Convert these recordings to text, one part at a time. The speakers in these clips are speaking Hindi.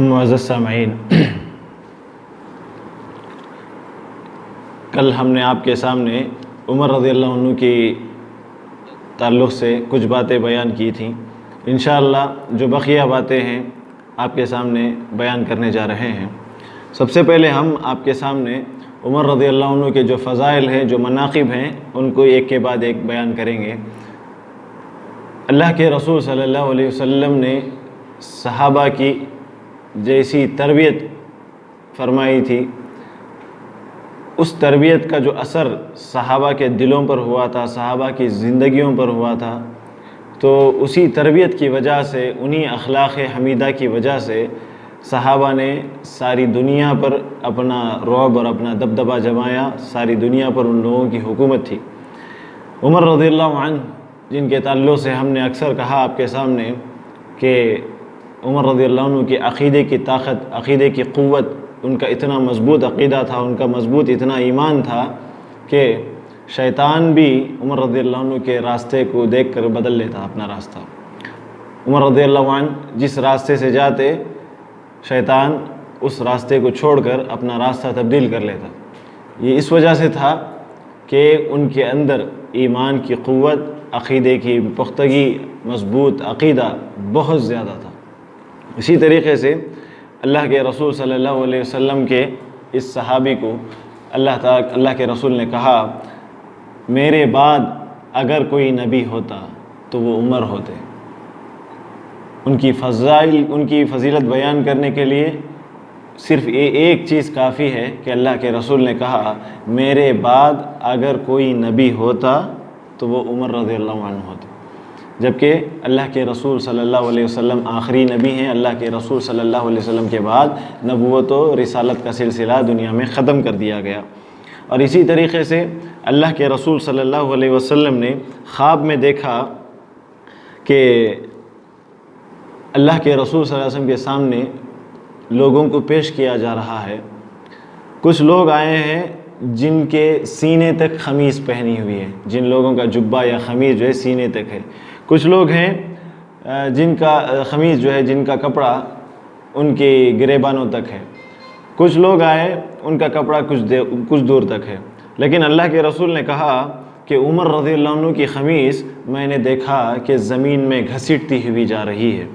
मुअज़्ज़ज़ सामईन, कल हमने आपके सामने उमर रज़ियल्लाहु अन्हु की ताल्लुक़ से कुछ बातें बयान की थी। इंशाअल्लाह जो बक़िया बातें हैं आपके सामने बयान करने जा रहे हैं। सबसे पहले हम आपके सामने उमर रज़ियल्लाहु अन्हु के जो फ़ज़ाइल हैं, जो मनाक़िब हैं, उनको एक के बाद एक बयान करेंगे। अल्लाह के रसूल सल्लल्लाहु अलैहि वसल्लम ने सहाबा की जैसी तरबियत फरमाई थी, उस तरबियत का जो असर सहाबा के दिलों पर हुआ था, सहाबा की ज़िंदगियों पर हुआ था, तो उसी तरबियत की वजह से, उन्हीं अखलाक़ हमीदा की वजह से सहाबा ने सारी दुनिया पर अपना रौब और अपना दबदबा जमाया। सारी दुनिया पर उन लोगों की हुकूमत थी। उमर रज़ियल्लाहु अन्हु, जिनके ताल्लुक़ से हमने अक्सर कहा आपके सामने कि उमर रज़ियल्लाहु अन्हु के अक़ीदे की ताकत, अक़ीदे की क़ुव्वत, उनका इतना मज़बूत अक़ीदा था, उनका मज़बूत इतना ईमान था कि शैतान भी उमर रज़ियल्लाहु अन्हु के रास्ते को देख कर बदल लेता अपना रास्ता। उमर रज़ियल्लाहु अन्हु जिस रास्ते से जाते, शैतान उस रास्ते को छोड़कर अपना रास्ता तब्दील कर लेता। ये इस वजह से था कि उनके अंदर ईमान की क़ुव्वत, अक़ीदे की पुख्तगी, मज़बूत अक़ीदा बहुत ज़्यादा था। इसी तरीक़े से अल्लाह के रसूल सल्लल्लाहु अलैहि वसल्लम के इस सहाबी को अल्लाह के रसूल ने कहा, मेरे बाद अगर कोई नबी होता तो वो उमर होते। उनकी फ़ज़ीलत बयान करने के लिए सिर्फ़ एक चीज़ काफ़ी है कि अल्लाह के रसूल ने कहा, मेरे बाद अगर कोई नबी होता तो वो उमर रज़ियल्लाहु अन्हु होते। जबकि अल्लाह के रसूल सल्लल्लाहु अलैहि वसल्लम आखिरी नबी हैं। अल्लाह के रसूल सल्लल्लाहु अलैहि वसल्लम के बाद नबूवत और रिसालत का सिलसिला दुनिया में ख़त्म कर दिया गया। और इसी तरीक़े से अल्लाह के रसूल सल्लल्लाहु अलैहि वसल्लम ने ख्वाब में देखा कि अल्लाह के रसूल सल्लल्लाहु अलैहि वसल्लम के सामने लोगों को पेश किया जा रहा है। कुछ लोग आए हैं जिनके सीने तक ख़मीस पहनी हुई है, जिन लोगों का जुब्बा या ख़मीस जो है सीने तक है। कुछ लोग हैं जिनका ख़मीस जो है, जिनका कपड़ा उनके गिरेबानों तक है। कुछ लोग आए, उनका कपड़ा कुछ दूर तक है। लेकिन अल्लाह के रसूल ने कहा कि उमर रज़ियल्लाहु अन्हु की ख़मीस मैंने देखा कि ज़मीन में घसीटती हुई जा रही है।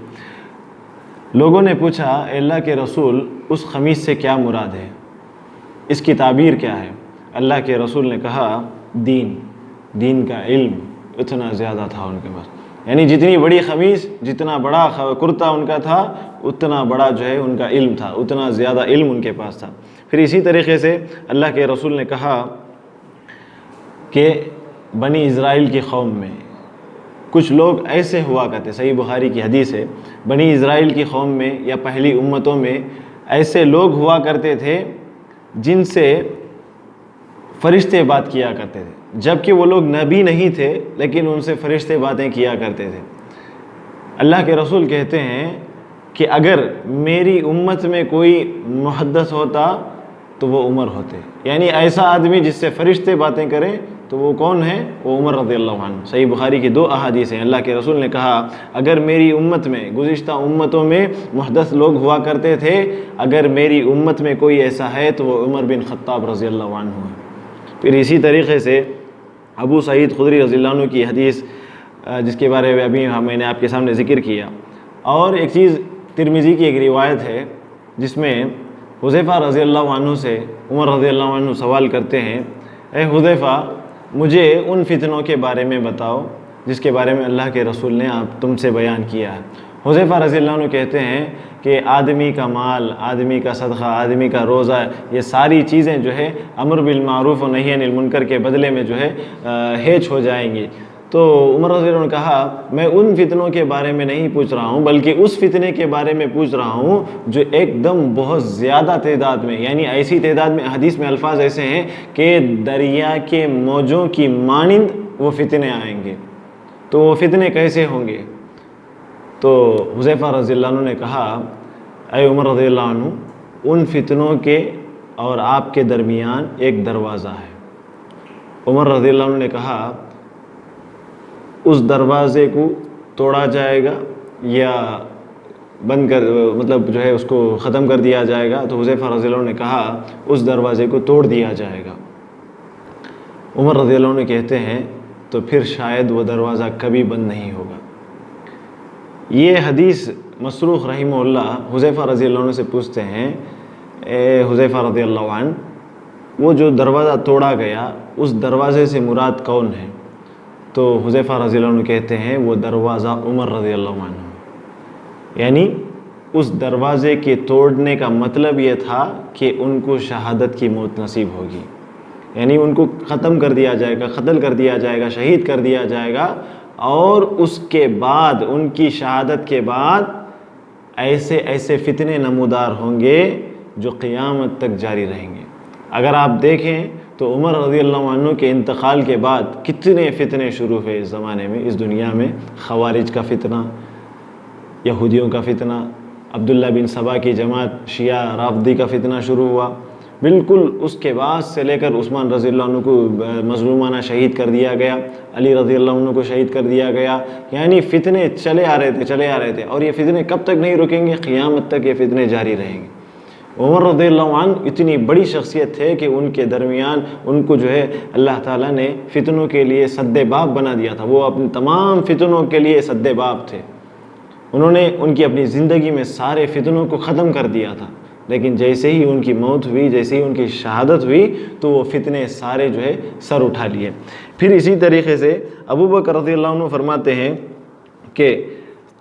लोगों ने पूछा, अल्लाह के रसूल, उस ख़मीस से क्या मुराद है, इसकी ताबीर क्या है? अल्लाह के रसूल ने कहा, दीन का इल्म उतना ज़्यादा था उनके पास। यानी जितनी बड़ी ख़मीस, जितना बड़ा कुर्ता उनका था, उतना बड़ा जो है उनका इल्म था, उतना ज़्यादा इल्म उनके पास था। फिर इसी तरीक़े से अल्लाह के रसूल ने कहा कि बनी इज़राइल की कौम में कुछ लोग ऐसे हुआ करते, सही बुखारी की हदीस है, बनी इज़राइल की कौम में या पहली उम्मतों में ऐसे लोग हुआ करते थे जिनसे फ़रिश्ते बात किया करते थे, जबकि वो लोग नबी नहीं थे, लेकिन उनसे फ़रिश्ते बातें किया करते थे। अल्लाह के रसूल कहते हैं कि अगर मेरी उम्मत में कोई मुहद्दिस होता तो वो उमर होते। यानी ऐसा आदमी जिससे फरिश्ते बातें करें तो वो कौन है? वो उमर रज़ियल्लाहु अन्हु। सही बुखारी की 2 अहादीस हैं। अल्लाह के रसूल ने कहा, अगर मेरी उम्मत में, गुज़िश्ता उम्मतों में मुहद्दस लोग हुआ करते थे, अगर मेरी उम्मत में कोई ऐसा है तो वो उमर बिन ख़त्ताब रज़ियल्लाहु अन्हु है। फिर इसी तरीक़े से अबू सईद खुदरी रज़ियल्लाहु अन्हु की हदीस, जिसके बारे में अभी मैंने आपके सामने ज़िक्र किया। और एक चीज़, तिरमिज़ी की एक रिवायत है जिसमें हुज़ैफ़ा रज़ियल्लाहु अन्हु से उमर रज़ियल्लाहु अन्हु सवाल करते हैं, ए हुज़ैफ़ा, मुझे उन फितनों के बारे में बताओ जिसके बारे में अल्लाह के रसूल ने आप तुमसे बयान किया है। हुज़ैफ़ा रज़ियल्लाहु अन्हु कहते हैं कि आदमी का माल, आदमी का सदक़ा, आदमी का रोज़ा, ये सारी चीज़ें जो है अम्र बिल मारूफ़ और नही अनिल मुनकर के बदले में जो है हेच हो जाएंगी। तो उमर रज़ियल्लाहु अन्हु ने कहा, मैं उन फितनों के बारे में नहीं पूछ रहा हूँ, बल्कि उस फितने के बारे में पूछ रहा हूँ जो एकदम बहुत ज़्यादा तादाद में, यानी ऐसी तादाद में, हदीस में अल्फाज ऐसे हैं कि दरिया के मौजों की मानिंद वो फितने आएंगे। तो वो फितने कैसे होंगे? तो हुज़ैफ़ा रज़ियल्लाहु अन्हु ने कहा, ऐ उमर रज़ियल्लाहु अन्हु, उन फितनों के और आपके दरमियान एक दरवाज़ा है। उमर रज़ियल्लाहु अन्हु ने कहा, उस दरवाज़े को तोड़ा जाएगा या बंद कर, मतलब जो है उसको ख़त्म कर दिया जाएगा? तो हुज़ैफ़ा रज़ियल्लाहु अन्हु ने कहा, उस दरवाज़े को तोड़ दिया जाएगा। उमर रज़ियल्लाहु अन्हु कहते हैं, तो फिर शायद वो दरवाज़ा कभी बंद नहीं होगा। ये हदीस मसरूख़ रहिमहुल्लाह हुज़ैफ़ा रज़ियल्लाहु अन्हु से पूछते हैं, ए हुज़ैफ़ा रज़ियल्लाहु अन्हु, वो जो दरवाज़ा तोड़ा गया, उस दरवाज़े से मुराद कौन है? तो हुज़ैफ़ा रज़ियल्लाहु अन्हु कहते हैं, वो दरवाज़ा उमर रज़ियल्लाहु अन्हु। यानी उस दरवाज़े के तोड़ने का मतलब ये था कि उनको शहादत की मौत नसीब होगी, यानी उनको ख़त्म कर दिया जाएगा, क़त्ल कर दिया जाएगा, शहीद कर दिया जाएगा। और उसके बाद, उनकी शहादत के बाद ऐसे ऐसे फितने नमूदार होंगे जो क़ियामत तक जारी रहेंगे। अगर आप देखें तो उमर रज़ियल्लाहु अन्हु के इंतकाल के बाद कितने फ़ितने शुरू हुए इस ज़माने में, इस दुनिया में। ख़वारिज का फ़ितना, यहूदियों का फ़ितना, अब्दुल्ला बिन सबा की जमात शिया राफ़दी का फ़ितना शुरू हुआ। बिल्कुल उसके बाद से लेकर उस्मान रज़ियल्लाहु अन्हु को मज़लूमाना शहीद कर दिया गया, अली रज़ियल्लाहु अन्हु को शहीद कर दिया गया। यानी फ़ितने चले आ रहे थे और ये फ़ितने कब तक नहीं रुकेंगे? क़ियामत तक ये फ़ितने जारी रहेंगे। उमर रज़ियल्लाहु अन्हु इतनी बड़ी शख्सियत थे कि उनके दरमियान उनको जो है अल्लाह ताला ने फ़ितनों के लिए सद्देबाब बना दिया था। वो अपने तमाम फ़ितनों के लिए सद्देबाब थे। उन्होंने उनकी अपनी ज़िंदगी में सारे फ़ितनों को ख़त्म कर दिया था, लेकिन जैसे ही उनकी मौत हुई, जैसे ही उनकी शहादत हुई, तो वो फ़ितने सारे जो है सर उठा लिए। फिर इसी तरीक़े से अबू बकर रज़ियल्लाहु अन्हु फरमाते हैं कि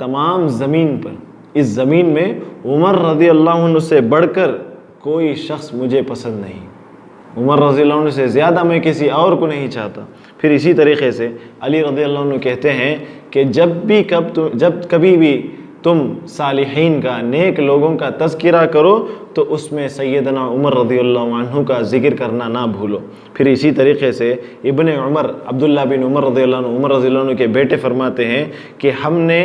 तमाम ज़मीन पर, इस ज़मीन में उमर रज़ियल्लाहु अन्हु से बढ़कर कोई शख्स मुझे पसंद नहीं, उमर रज़ियल्लाहु अन्हु से ज़्यादा मैं किसी और को नहीं चाहता। फिर इसी तरीक़े से अली रज़ियल्लाहु अन्हु कहते हैं कि जब कभी भी तुम सालिहीन का, नेक लोगों का तज़किरा करो तो उसमें सैयदना उमर रज़ियल्लाहु अन्हु का ज़िक्र करना ना भूलो। फिर इसी तरीक़े से इब्ने उमर, अब्दुल्ला बिन उमर रज़ियल्लाहु अन्हु, उमर रज़ियल्लाहु अन्हु के बेटे फरमाते हैं कि हमने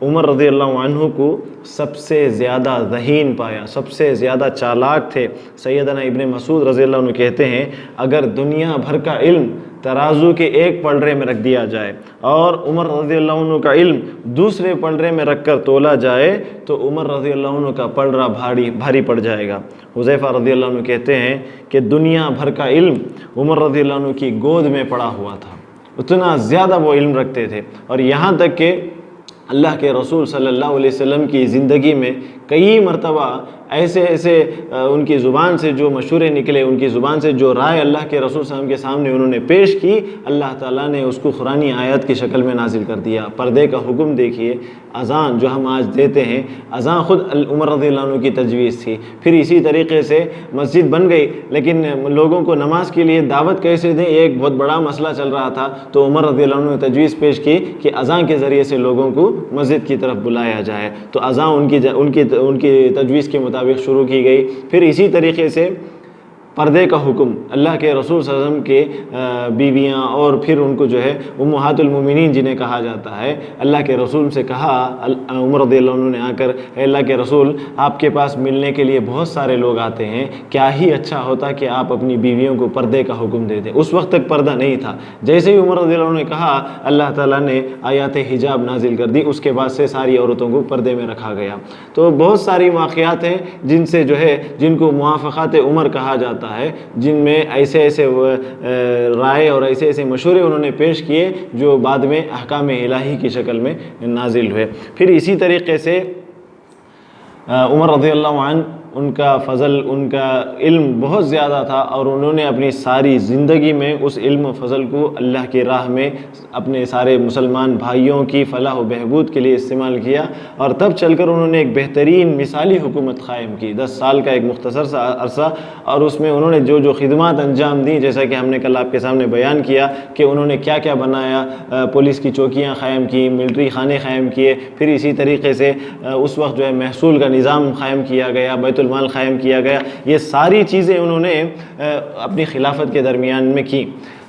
उमर रज़ियल्लाहु अन्हु को सबसे ज़्यादा ज़हीन पाया, सबसे ज़्यादा चालाक थे। सैयदना इब्ने मसूद रज़ियल्लाहु अन्हु कहते हैं, अगर दुनिया भर का इल्म तराजू के एक पलड़े में रख दिया जाए और उमर रज़ियल्लाहु अन्हु का इल्म दूसरे पलड़े में रख कर तोला जाए तो उमर रज़ियल्लाहु अन्हु का पलड़ा भारी पड़ जाएगा। हुज़ैफ़ा रज़ियल्लाहु अन्हु कहते हैं कि दुनिया भर का इल्म उमर रज़ियल्लाहु अन्हु की गोद में पड़ा हुआ था, उतना ज़्यादा वो इल्म रखते थे। और यहाँ तक कि अल्लाह के रसूल सल्लल्लाहु अलैहि वसल्लम की ज़िंदगी में कई मरतबा ऐसे उनकी ज़ुबान से जो मशूरे निकले, उनकी ज़ुबान से जो राय अल्लाह के रसूल सल्लल्लाहु अलैहि वसल्लम के सामने उन्होंने पेश की, अल्लाह ताला ने उसको कुरानी आयत की शक्ल में नाजिल कर दिया। पर्दे का हुक्म देखिए, अज़ान जो हम आज देते हैं, अज़ान ख़ुद उमर रज़ियल्लाहु अन्हु की तजवीज़ थी। फिर इसी तरीक़े से मस्जिद बन गई, लेकिन लोगों को नमाज के लिए दावत कैसे दें, एक बहुत बड़ा मसला चल रहा था। तो उमर रज़ियल्लाहु अन्हु ने तजवीज़ पेश की कि अज़ान के ज़रिए से लोगों को मस्जिद की तरफ बुलाया जाए। तो अज़ान उनकी तजवीज़ के मुताबिक शुरू की गई। फिर इसी तरीक़े से पर्दे का हुक्म अल्लाह के रसूल सल्लल्लाहु अलैहि वसल्लम के बीवियाँ और फिर उनको जो है उम्महातुल मोमिनीन जिन्हें कहा जाता है, अल्लाह के रसूल से कहा, उमर रज़ियल्लाहु अन्हु ने आकर, अल्लाह के रसूल आपके पास मिलने के लिए बहुत सारे लोग आते हैं, क्या ही अच्छा होता कि आप अपनी बीवियों को पर्दे का हुक्म दे दें। उस वक्त तक पर्दा नहीं था। जैसे ही उमर रज़ियल्लाहु अन्हु ने कहा, अल्लाह ताला ने आयत हिजाब नाजिल कर दी, उसके बाद से सारी औरतों को पर्दे में रखा गया। तो बहुत सारी वाक़यात हैं जिनसे जो है, जिनको मुआफ़क़ात उमर कहा जाता है, जिनमें ऐसे ऐसे राय और ऐसे ऐसे मशवरे उन्होंने पेश किए जो बाद में अहकाम इलाही की शक्ल में नाजिल हुए। फिर इसी तरीक़े से उमर रज़ियल्लाहु अन्हु, उनका फ़ज़ल, उनका इल्म बहुत ज़्यादा था और उन्होंने अपनी सारी ज़िंदगी में उस इल्म फ़ज़ल को अल्लाह की राह में अपने सारे मुसलमान भाइयों की फ़लाह व बहबूद के लिए इस्तेमाल किया और तब चलकर उन्होंने एक बेहतरीन मिसाली हुकूमत क़ायम की, 10 साल का एक मुख्तसर सा अरसा, और उसमें उन्होंने जो जो खिदमात अंजाम दी, जैसा कि हमने कल आपके सामने बयान किया कि उन्होंने क्या क्या बनाया, पुलिस की चौकियाँ क़ायम की, मिलिट्री खाने क़ायम किए, फिर इसी तरीके से उस वक्त जो है महसूल का निज़ाम क़ायम किया गया, बैतुल माल क़ायम किया गया। ये सारी चीज़ें उन्होंने अपनी खिलाफत के दरमियान में की।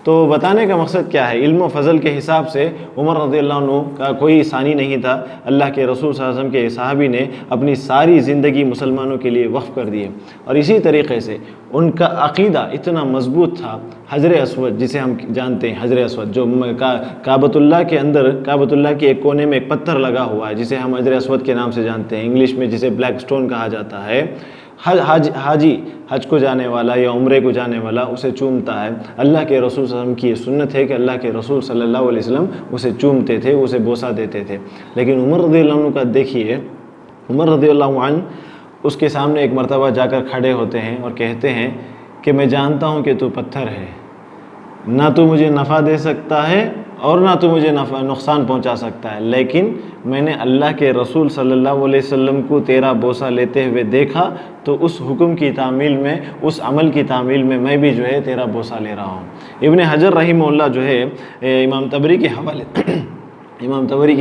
तो बताने का मकसद क्या है, इल्म व फ़ज़ल के हिसाब से उमर रज़ियल्लाहु अन्हु का कोई सानी नहीं था। अल्लाह के रसूल सल्लल्लाहु अलैहि वसल्लम के सहाबी ने अपनी सारी ज़िंदगी मुसलमानों के लिए वक़्फ़ कर दिए और इसी तरीक़े से उनका अक़ीदा इतना मज़बूत था। हजर अस्वद जिसे हम जानते हैं, हजर अस्वद जो काबतुल्लाह के अंदर, काबतुल्लाह के एक कोने में एक पत्थर लगा हुआ है जिसे हम हजर अस्वद के नाम से जानते हैं, इंग्लिश में जिसे ब्लैक स्टोन कहा जाता है। हाजी हज को जाने वाला या उम्रे को जाने वाला उसे चूमता है। अल्लाह के रसूल सल्लल्लाहु अलैहि वसल्लम की ये सुन्नत है कि अल्लाह के रसूल सल्लल्लाहु अलैहि वसल्लम उसे चूमते थे, उसे बोसा देते थे। लेकिन उमर रज़ियल्लाहु अन्हु का देखिए, उमर रज़ियल्लाहु अन्हु उसके सामने एक मरतबा जाकर खड़े होते हैं और कहते हैं कि मैं जानता हूँ कि तू पत्थर है, ना तो मुझे नफ़ा दे सकता है और ना तो मुझे नुकसान पहुंचा सकता है, लेकिन मैंने अल्लाह के रसूल सल्लल्लाहु अलैहि वसल्लम को तेरा बोसा लेते हुए देखा, तो उस हुक्म की तामील में, उस अमल की तामील में मैं भी जो है तेरा बोसा ले रहा हूँ। इब्न हजर रहिमहुल्लाह जो है इमाम तबरी के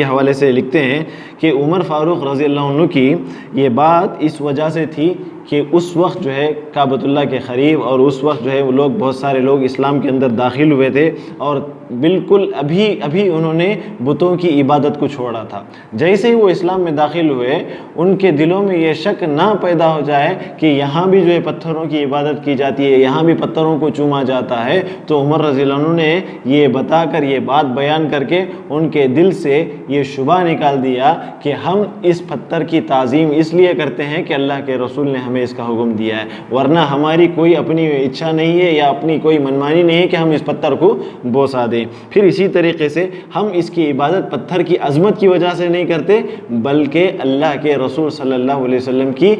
हवाले से लिखते हैं कि उमर फ़ारूक रज़ियल्लाहु अन्हु की ये बात इस वजह से थी कि उस वक्त जो है काबतुल्लाह के क़रीब और उस वक्त जो है वो लोग, बहुत सारे लोग इस्लाम के अंदर दाखिल हुए थे और बिल्कुल अभी उन्होंने बुतों की इबादत को छोड़ा था। जैसे ही वो इस्लाम में दाखिल हुए, उनके दिलों में ये शक ना पैदा हो जाए कि यहाँ भी जो है पत्थरों की इबादत की जाती है, यहाँ भी पत्थरों को चूमा जाता है। तो उमर रज़ियल्लाहु अन्हु ने ये बताकर, ये बात बयान करके उनके दिल से ये शुबा निकाल दिया कि हम इस पत्थर की ताज़ीम इसलिए करते हैं कि अल्लाह के रसूल ने हमें इसका हुक्म दिया है, वरना हमारी कोई अपनी इच्छा नहीं है या अपनी कोई मनमानी नहीं है कि हम इस पत्थर को बोसा दें। फिर इसी तरीके से हम इसकी इबादत पत्थर की अज़मत की वजह से नहीं करते, बल्कि अल्लाह के रसूल सल्लल्लाहु अलैहि वसल्लम की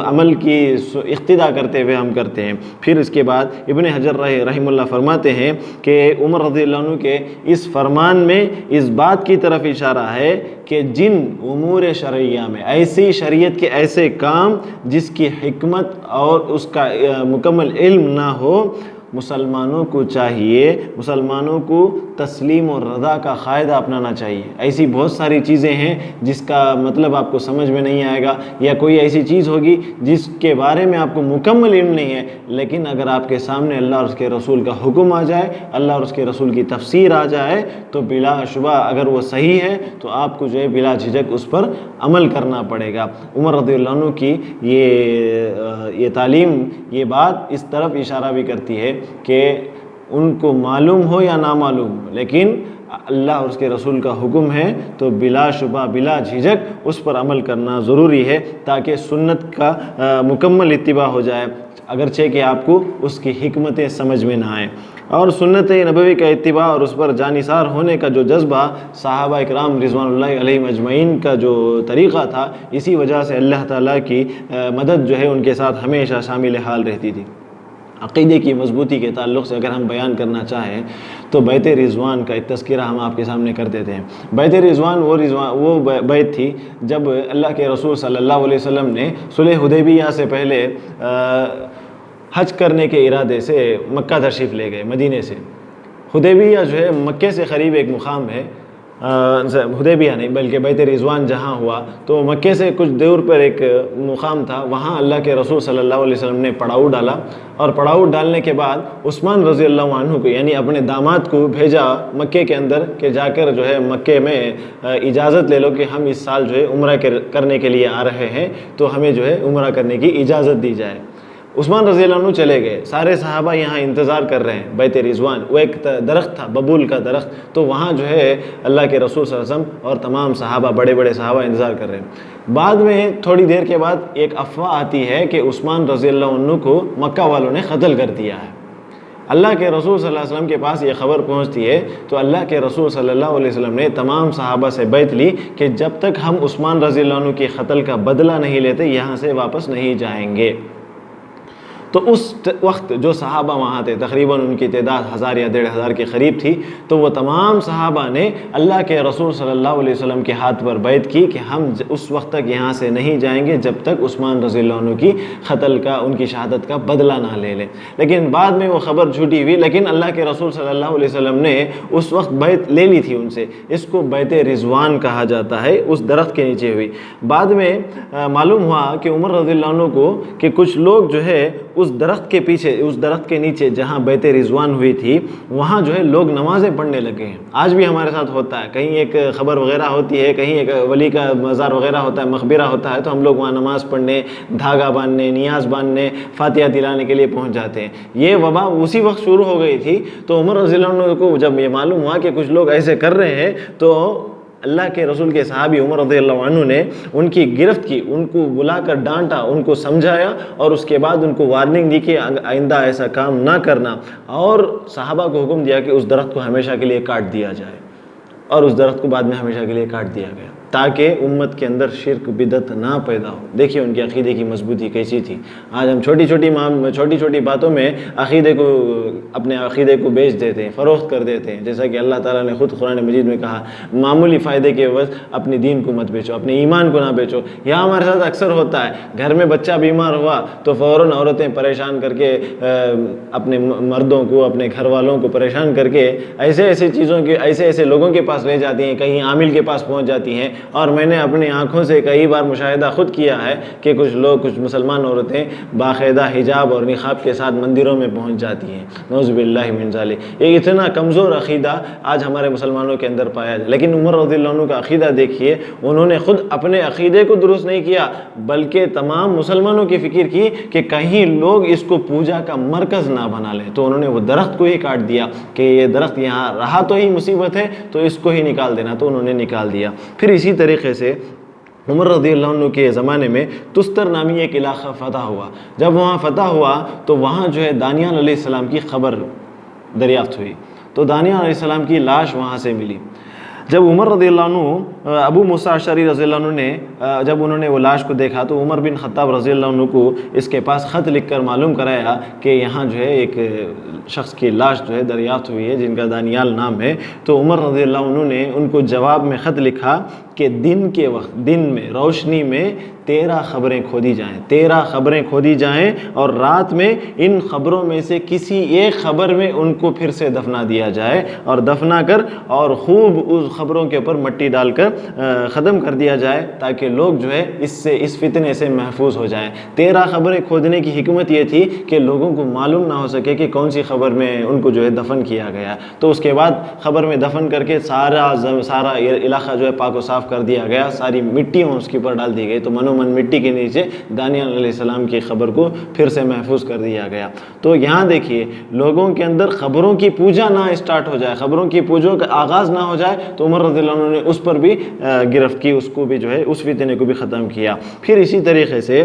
अमल की इक्तिदा करते हुए हम करते हैं। फिर इसके बाद इब्न हजर रहिमहुल्लाह फरमाते हैं कि उमर रज़ियल्लाहु अन्हु के इस फरमान में इस बात की तरफ इशारा है कि जिन उमूर शरइया में, ऐसी शरीयत के ऐसे काम जिसकी हिकमत और उसका मुकम्मल इल्म ना हो, मुसलमानों को चाहिए, मुसलमानों को तस्लीम और रज़ा का क़ायदा अपनाना चाहिए। ऐसी बहुत सारी चीज़ें हैं जिसका मतलब आपको समझ में नहीं आएगा, या कोई ऐसी चीज़ होगी जिसके बारे में आपको मुकम्मल इल्म नहीं है, लेकिन अगर आपके सामने अल्लाह और उसके रसूल का हुक्म आ जाए, अल्लाह और उसके रसूल की तफसीर आ जाए, तो बिलाशुबा अगर वो सही है तो आपको जो है बिला झिझक उस पर अमल करना पड़ेगा। उमर रज़ियल्लाहु अन्हु की ये तालीम, ये बात इस तरफ इशारा भी करती है कि उनको मालूम हो या ना मालूम, लेकिन अल्लाह और उसके रसूल का हुक्म है तो बिलाशुबा बिला झिझक उस पर अमल करना ज़रूरी है, ताकि सुन्नत का मुकम्मल इत्तिबा हो जाए, अगरचे कि आपको उसकी हिकमतें समझ में ना आए। और सुन्नत नबवी का इत्तिबा और उस पर जानिसार होने का जो जज्बा सहाबा इकराम रिज़वानुल्लाहि अलैहिम अजमईन का जो तरीक़ा था, इसी वजह से अल्लाह ताला की मदद जो है उनके साथ हमेशा शामिल हाल रहती थी। अक़ीदे की मजबूती के ताल्लुक़ से अगर हम बयान करना चाहें तो बैत रिज़वान का एक तज़किरा हम आपके सामने कर देते हैं। बैत रिज़वान वो बैत थी जब अल्लाह के रसूल सल्लल्लाहु अलैहि वसल्लम ने सुलह हुदैबिया से पहले हज करने के इरादे से मक्का तशरीफ़ ले गए। मदीने से हुदैबिया जो है मक्के से क़रीब एक मुक़ाम है, हुदैबिया नहीं बल्कि बैत रिज़वान जहाँ हुआ, तो मक्के से कुछ दूर पर एक मुकाम था, वहाँ अल्लाह के रसूल सल्लल्लाहु अलैहि वसल्लम ने पड़ाव डाला और पड़ाव डालने के बाद उस्मान रज़ी अल्लाह अन्हु को यानी अपने दामाद को भेजा मक्के के अंदर कि जाकर जो है मक्के में इजाज़त ले लो कि हम इस साल जो है उम्रा करने के लिए आ रहे हैं, तो हमें जो है उम्रा करने की इजाज़त दी जाए। उस्मान रज़ी अल्लाह अन्हु चले गए, सारे सहाबा यहाँ इंतज़ार कर रहे हैं बैत रिज़वान। वो एक दरख्त था, बबूल का दरख्त, तो वहाँ जो है अल्लाह के रसूल सल्लल्लाहु अलैहि वसल्लम और तमाम सहाबा, बड़े बड़े सहाबा इंतज़ार कर रहे हैं। बाद में थोड़ी देर के बाद एक अफवाह आती है कि उस्मान रज़ी अल्लाह अन्हु को मक्का वालों ने कत्ल कर दिया है। अल्लाह के रसूल सल्लल्लाहु अलैहि वसल्लम के पास ये खबर पहुँचती है, तो अल्लाह के रसूल सल्लल्लाहु अलैहि वसल्लम ने तमाम सहाबा से बैत ली कि जब तक हम उस्मान रज़ी अल्लाह अन्हु के कत्ल का बदला नहीं लेते यहाँ से वापस नहीं जाएंगे। तो उस वक्त जो सहाबा वहाँ थे, तकरीबन उनकी तादाद 1000 या 1500 के करीब थी, तो वो तमाम सहाबा ने अल्लाह के रसूल सल्लल्लाहु अलैहि वसल्लम के हाथ पर बैत की कि हम उस वक्त तक यहाँ से नहीं जाएंगे जब तक उस्मान रज़ी अल्लाह अन्हु की कत्ल का, उनकी शहादत का बदला ना ले लें। लेकिन बाद में वो खबर झूठी हुई, लेकिन अल्लाह के रसूल सल्लल्लाहु अलैहि वसल्लम ने उस वक्त बैत ले ली थी उनसे। इसको बैत रिज़वान कहा जाता है, उस दरख्त के नीचे हुई। बाद में मालूम हुआ कि उमर रज़ी अल्लाह अन्हु को कि कुछ लोग जो है उस दरख्त के पीछे, उस दरख्त के नीचे जहाँ बैत रिज़वान हुई थी, वहाँ जो है लोग नमाज़ें पढ़ने लगे हैं। आज भी हमारे साथ होता है, कहीं एक ख़बर वगैरह होती है, कहीं एक वली का मज़ार वगैरह होता है, मकबरा होता है, तो हम लोग वहाँ नमाज़ पढ़ने, धागा बांधने, नियाज़ बांधने, फातिहा दिलाने के लिए पहुँच जाते हैं। ये वबा उसी वक्त शुरू हो गई थी। तो उमर रज़ी अल्लाह अन्हु को जब ये मालूम हुआ कि कुछ लोग ऐसे कर रहे हैं, तो अल्लाह के रसूल के सहाबी उमर रज़ियल्लाहु अन्हु ने उनकी गिरफ्त की, उनको बुलाकर डांटा, उनको समझाया और उसके बाद उनको वार्निंग दी कि आइंदा ऐसा काम ना करना, और सहाबा को हुक्म दिया कि उस दरख्त को हमेशा के लिए काट दिया जाए। और उस दरख्त को बाद में हमेशा के लिए काट दिया गया ताकि उम्मत के अंदर शिरक बिदत ना पैदा हो। देखिए उनके अक़ीदे की मजबूती कैसी थी। आज हम छोटी छोटी बातों में अक़ीदे को, अपने अक़ीदे को बेच देते हैं, फ़रोख्त कर देते हैं। जैसा कि अल्लाह ताला ने ख़ुद कुरान मजीद में कहा, मामूली फ़ायदे के एवज़ अपने दीन को मत बेचो, अपने ईमान को ना बेचो। यहाँ हमारे साथ अक्सर होता है, घर में बच्चा बीमार हुआ तो फ़ौरन औरतें परेशान करके अपने मर्दों को, अपने घर वालों को परेशान करके ऐसे लोगों के पास ले जाती हैं, कहीं आमिल के पास पहुँच जाती हैं। और मैंने अपनी आँखों से कई बार मुशाहिदा ख़ुद किया है कि कुछ मुसलमान औरतें बाकायदा हिजाब और निक़ाब के साथ मंदिरों में पहुँच जाती हैं। नऊज़ुबिल्लाहि मिन ज़ालिक। ये इतना कमज़ोर अक़ीदा आज हमारे मुसलमानों के अंदर पाया जाए। लेकिन उमर रज़ियल्लाहु अन्हु का अक़ीदा देखिए, उन्होंने ख़ुद अपने अक़ीदे को दुरुस्त नहीं किया, बल्कि तमाम मुसलमानों की फ़िक्र की कि कहीं लोग इसको पूजा का मरकज़ ना बना लें। तो उन्होंने वो दरख्त को ही काट दिया कि ये दरख्त यहाँ रहा तो ही मुसीबत है, तो इसको ही निकाल देना। तो उन्होंने निकाल दिया। फिर इसी तरीक़े से उमर रज़ियल्लाहु अन्हु के ज़माने में तुस्तर नामी एक इलाक़ा फ़तह हुआ। जब वहाँ फ़तह हुआ तो वहाँ जो है दानियाल अलैहिस्सलाम की ख़बर दरियाफ़्त हुई। तो दानियाल अलैहिस्सलाम की लाश वहाँ से मिली। जब उमर रज़ियल्लाहु अन्हु, अबू मूसा अशअरी रज़ियल्लाहु अन्हु ने जब उन्होंने वो लाश को देखा तो उमर बिन ख़त्ताब रज़ियल्लाहु अन्हु को इसके पास ख़त लिखकर मालूम कराया कि यहाँ जो है एक शख्स की लाश जो है दरियाफ़्त हुई है जिनका दानियाल नाम है। तो उमर रज़ियल्लाहु अन्हु ने उनको जवाब में ख़त लिखा कि दिन के वक्त, दिन में रोशनी में 13 ख़बरें खोदी जाएँ, 13 ख़बरें खोदी जाएँ और रात में इन ख़बरों में से किसी एक ख़बर में उनको फिर से दफना दिया जाए और दफना कर और ख़ूब उस ख़बरों के ऊपर मिट्टी डालकर ख़त्म कर दिया जाए ताकि लोग जो है इससे, इस फितने से महफूज हो जाएं। 13 ख़बरें खोदने की हिकमत ये थी कि लोगों को मालूम ना हो सके कि कौन सी ख़बर में उनको जो है दफन किया गया। तो उसके बाद ख़बर में दफन करके सारा इलाका जो है पाक व साफ़ कर दिया गया, सारी मिट्टियाँ उसके ऊपर डाल दी गई। तो मनोमन मिट्टी के नीचे दानियाल अलैहिस्सलाम की ख़बर को फिर से महफूज कर दिया गया। तो यहाँ देखिए, लोगों के अंदर ख़बरों की पूजा ना स्टार्ट हो जाए, ख़बरों की पूजा का आगाज़ ना हो जाए, तो उमर रज़ियल्लाहु अन्हु ने उस पर भी गिरफ्त की, उसको भी जो है उस फितने को भी ख़त्म किया। फिर इसी तरीक़े से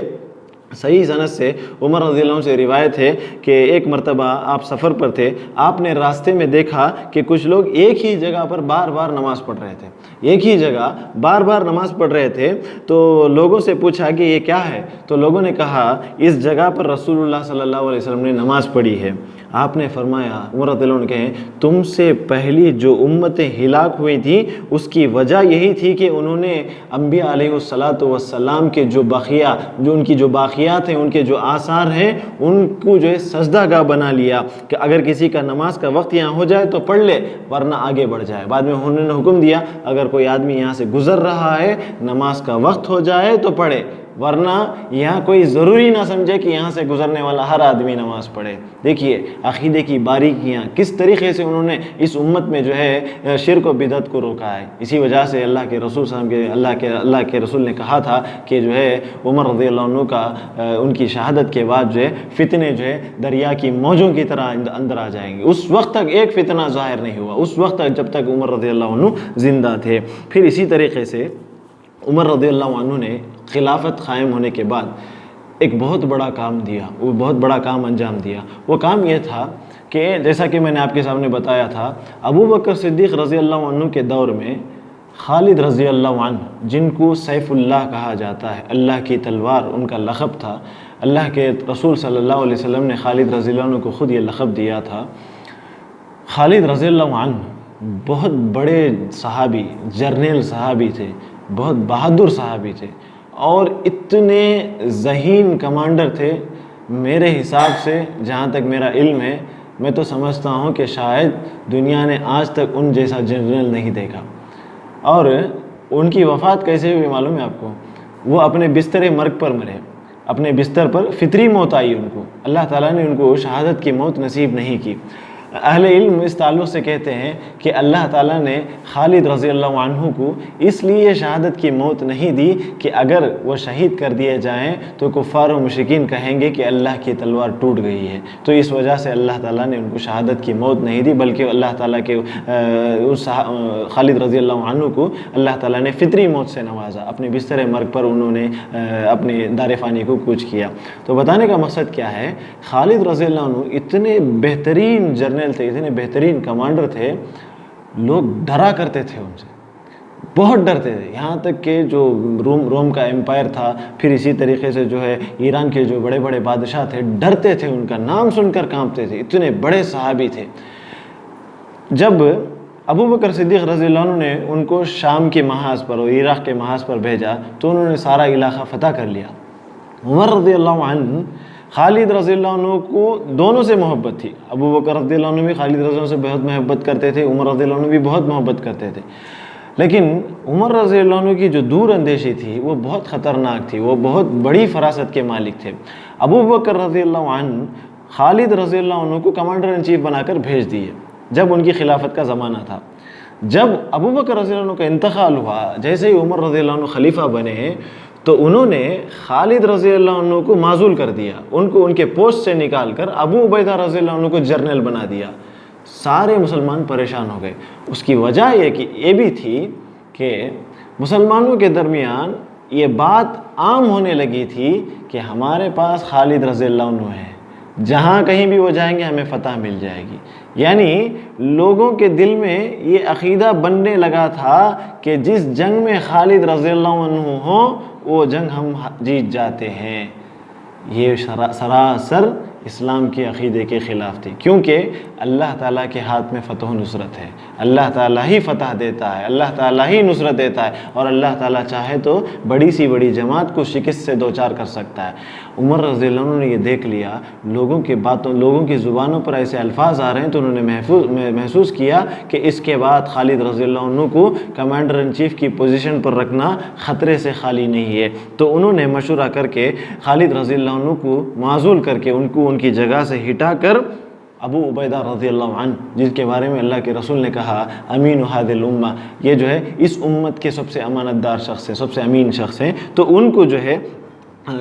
सही सनद से उमर रज़ियल्लाहु अन्हु से रिवायत है कि एक मरतबा आप सफ़र पर थे, आपने रास्ते में देखा कि कुछ लोग एक ही जगह पर बार बार नमाज़ पढ़ रहे थे, एक ही जगह बार बार नमाज़ पढ़ रहे थे। तो लोगों से पूछा कि ये क्या है? तो लोगों ने कहा इस जगह पर रसूलुल्लाह सल्लल्लाहु अलैहि वसल्लम ने नमाज़ पढ़ी है। आपने फरमाया, उमर रज़ियल्लाहु अन्हु कहें, तुमसे पहली जो उम्मतें हिलाक हुई थी उसकी वजह यही थी कि उन्होंने अम्बिया अलैहिस्सलातु वस्सलाम के जो बखिया, जो उनकी जो बाक़ियात हैं, उनके जो आसार हैं, उनको जो है सजदागाह बना लिया कि अगर किसी का नमाज का वक्त यहाँ हो जाए तो पढ़ ले, वरना आगे बढ़ जाए। बाद में उन्होंने हुक्म दिया अगर कोई आदमी यहाँ से गुज़र रहा है, नमाज का वक्त हो जाए तो पढ़े, वरना यहाँ कोई ज़रूरी ना समझे कि यहाँ से गुज़रने वाला हर आदमी नमाज़ पढ़े। देखिए अक़ीदे की बारीकियाँ किस तरीक़े से उन्होंने इस उम्मत में जो है शिर्क व बिदअत को रोका है। इसी वजह से अल्लाह के रसूल अल्लाह के रसूल ने कहा था कि जो है उमर रज़ियल्लाहु अन्हु का उनकी शहादत के बाद जो है फितने जो है दरिया की मौजों की तरह अंदर आ जाएंगे। उस वक्त तक एक फ़ितना ज़ाहिर नहीं हुआ, उस वक्त तक जब तक उमर रज़ियल्लाहु अन्हु ज़िंदा थे। फिर इसी तरीक़े से उमर रज़ियल्लाहु अन्हु ने खिलाफत क़ायम होने के बाद एक बहुत बड़ा काम दिया, वो बहुत बड़ा काम अंजाम दिया। वो काम ये था कि जैसा कि मैंने आपके सामने बताया था, अबू बकर सिद्दीक़ रज़ियल्लाहु अन्हु के दौर में खालिद रज़ियल्लाहु अन्हु, जिनको सैफ़ुल्लाह कहा जाता है, अल्लाह की तलवार उनका लक़ब था, अल्लाह के रसूल सल्लल्लाहु अलैहि वसल्लम ने खालिद रज़ियल्लाहु अन्हु को ख़ुद ये लक़ब दिया था। खालिद रज़ियल्लाहु अन्हु बहुत बड़े सहाबी, जर्नल सहाबी थे, बहुत बहादुर सहाबी थे और इतने ज़हीन कमांडर थे। मेरे हिसाब से जहाँ तक मेरा इल्म है, मैं तो समझता हूँ कि शायद दुनिया ने आज तक उन जैसा जनरल नहीं देखा। और उनकी वफ़ात कैसे हुई मालूम है आपको? वो अपने बिस्तर मर्ग पर मरे, अपने बिस्तर पर फितरी मौत आई उनको, अल्लाह ताला ने उनको शहादत की मौत नसीब नहीं की। अहले इल्म इस ताल्लुक़ से कहते हैं कि अल्लाह ताला ने खालिद रज़ियल्लाहु अन्हु को इसलिए शहादत की मौत नहीं दी कि अगर वो शहीद कर दिए जाएं तो कुफ़ार और मुशरिकीन कहेंगे कि अल्लाह की तलवार टूट गई है, तो इस वजह से अल्लाह ताला ने उनको शहादत की मौत नहीं दी, बल्कि अल्लाह ताला के उस खालिद रज़ियल्लाहु अन्हु को अल्लाह ताला ने फितरी मौत से नवाजा। अपने बिस्तर मर्ग पर उन्होंने अपने दार फ़ानी को कूच किया। तो बताने का मकसद क्या है, खालिद रज़ियल्लाहु अन्हु इतने बेहतरीन जर्नल थे, इतने बेहतरीन कमांडर थे, लोग डरा करते थे उनसे, बहुत डरते थे। यहाँ तक कि जो रोम का एम्पायर था, फिर इसी तरीके से जो है ईरान के जो बड़े बड़े बादशाह थे, डरते थे, उनका नाम सुनकर कांपते थे, इतने बड़े सहाबी थे। जब अबू बकर सिद्दीक़ रज़ियल्लाहु अन्हु ने उनको शाम के महाज पर और इराक़ के महाज पर भेजा तो उन्होंने सारा इलाक़ा फ़तह कर लिया। उमर रज़ियल्लाहु अन्हु खालिद रज़ियल्लाहु अन्हु को दोनों से मोहब्बत थी। अबू बकर रज़ियल्लाहु अन्हु भी खालिद रज़ियल्लाहु अन्हु से बहुत मोहब्बत करते थे, उमर रज़ियल्लाहु अन्हु भी बहुत मोहब्बत करते थे। लेकिन उमर रज़ियल्लाहु अन्हु की जो दूर अंदेशी थी वो बहुत ख़तरनाक थी, वो बहुत बड़ी फरासत के मालिक थे। अबू बकर रज़ियल्लाहु अन्हु खालिद रज़ियल्लाहु अन्हु को कमांडर इन चीफ बनाकर भेज दिए जब उनकी खिलाफत का ज़माना था। जब अबू बकर रज़ियल्लाहु अन्हु का इंतकाल हुआ, जैसे ही उमर रज़ियल्लाहु अन्हु खलीफा बने तो उन्होंने खालिद रज़ियल्लाहु अन्हु को माज़ूल कर दिया, उनको उनके पोस्ट से निकाल कर अबू उबैदा रज़ियल्लाहु अन्हु को जर्नल बना दिया। सारे मुसलमान परेशान हो गए। उसकी वजह ये भी थी कि मुसलमानों के दरमियान ये बात आम होने लगी थी कि हमारे पास खालिद रज़ियल्लाहु अन्हु है, जहाँ कहीं भी वो जाएंगे हमें फ़तह मिल जाएगी। यानी लोगों के दिल में ये अक़ीदा बनने लगा था कि जिस जंग में खालिद रज़ियल्लाहु अन्हु हो वो जंग हम जीत जाते हैं। ये सरासर इस्लाम के अक़ीदे के ख़िलाफ़ थी, क्योंकि अल्लाह ताला के हाथ में फ़तह नुसरत है, अल्लाह ताला ही फ़तह देता है, अल्लाह ताला ही नुसरत देता है, और अल्लाह ताला चाहे तो बड़ी सी बड़ी जमात को शिकस्त से दो चार कर सकता है। उमर रज़ियल्लाहु अन्हु ने ये देख लिया, लोगों की बातों, लोगों की ज़ुबानों पर ऐसे अल्फाज आ रहे हैं, तो उन्होंने महसूस किया कि इसके बाद खालिद रज़ियल्लाहु अन्हु को कमांडर इन चीफ़ की पोजीशन पर रखना ख़तरे से खाली नहीं है। तो उन्होंने मशवरा करके खालिद रज़ियल्लाहु अन्हु को माज़ूल करके उनकी जगह से हिटा कर अबू उबैदा रज़ियल्लाहु अन्हु, जिसके बारे में अल्लाह के रसूल ने कहा अमीन हादिल उम्मा, ये जो है इस उम्मत के सबसे अमानतदार शख्स है, सबसे अमीन शख्स हैं, तो उनको जो है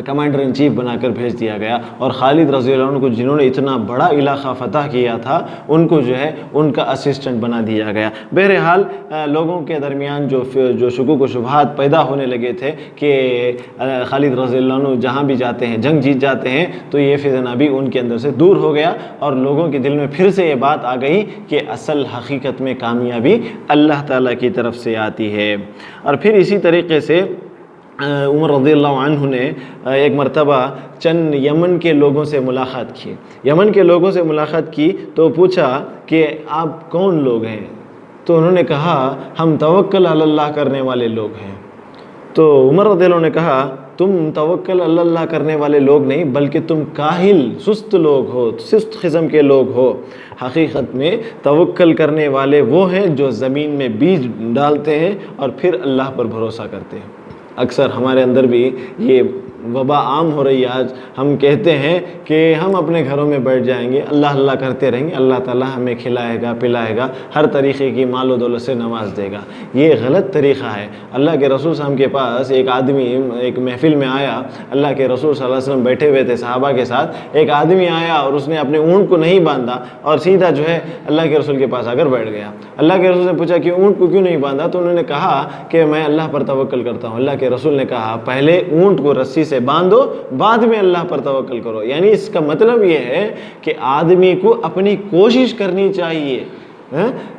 कमांडर इन चीफ बनाकर भेज दिया गया। और खालिद रज़ियल्लाहु अन्हु को जिन्होंने इतना बड़ा इलाक़ा फ़तह किया था उनको जो है उनका असिस्टेंट बना दिया गया। बहरहाल लोगों के दरमियान जो शुकूक व शुबहात पैदा होने लगे थे कि खालिद रज़ियल्लाहु अन्हु जहाँ भी जाते हैं जंग जीत जाते हैं, तो ये फितना भी उनके अंदर से दूर हो गया और लोगों के दिल में फिर से ये बात आ गई कि असल हकीकत में कामयाबी अल्लाह ताला की तरफ से आती है। और फिर इसी तरीके से उमर रज़ियल्लाहु अन्हु ने एक मरतबा चंद यमन के लोगों से मुलाकात की। यमन के लोगों से मुलाकात की तो पूछा कि आप कौन लोग हैं? तो उन्होंने कहा हम तवक्कल अल्लाह करने वाले लोग हैं। तो उमर रज़ियल्लाहु ने कहा तुम तवक्कल अल्लाह करने वाले लोग नहीं बल्कि तुम काहिल सुस्त लोग हो, सुस्त किस्म के लोग हो। हकीकत में तवक्कल करने वाले वो हैं जो ज़मीन में बीज डालते हैं और फिर अल्लाह पर भरोसा करते हैं। अक्सर हमारे अंदर भी ये वबा आम हो रही है। आज हम कहते हैं कि हम अपने घरों में बैठ जाएंगे, अल्लाह अल्लाह करते रहेंगे, अल्लाह ताला हमें खिलाएगा पिलाएगा, हर तरीक़े की माल व दौलत से नवाज देगा। ये गलत तरीक़ा है। अल्लाह के रसूल सल्लल्लाहु अलैहि वसल्लम के पास एक आदमी एक महफ़िल में आया, अल्लाह के रसूल सल्लल्लाहु अलैहि वसल्लम बैठे हुए थे सहाबा के साथ। एक आदमी आया और उसने अपने ऊँट को नहीं बांधा और सीधा जो है अल्लाह के रसूल के पास आकर बैठ गया। अल्लाह के रसूल ने पूछा कि ऊँट को क्यों नहीं बांधा? तो उन्होंने कहा कि मैं अल्लाह पर तवक्कल करता हूँ। अल्लाह के रसूल ने कहा पहले ऊँट को रस्सी से बांधो, बाद में अल्लाह पर तवक्कल करो। यानी इसका मतलब ये है कि आदमी को अपनी कोशिश करनी चाहिए।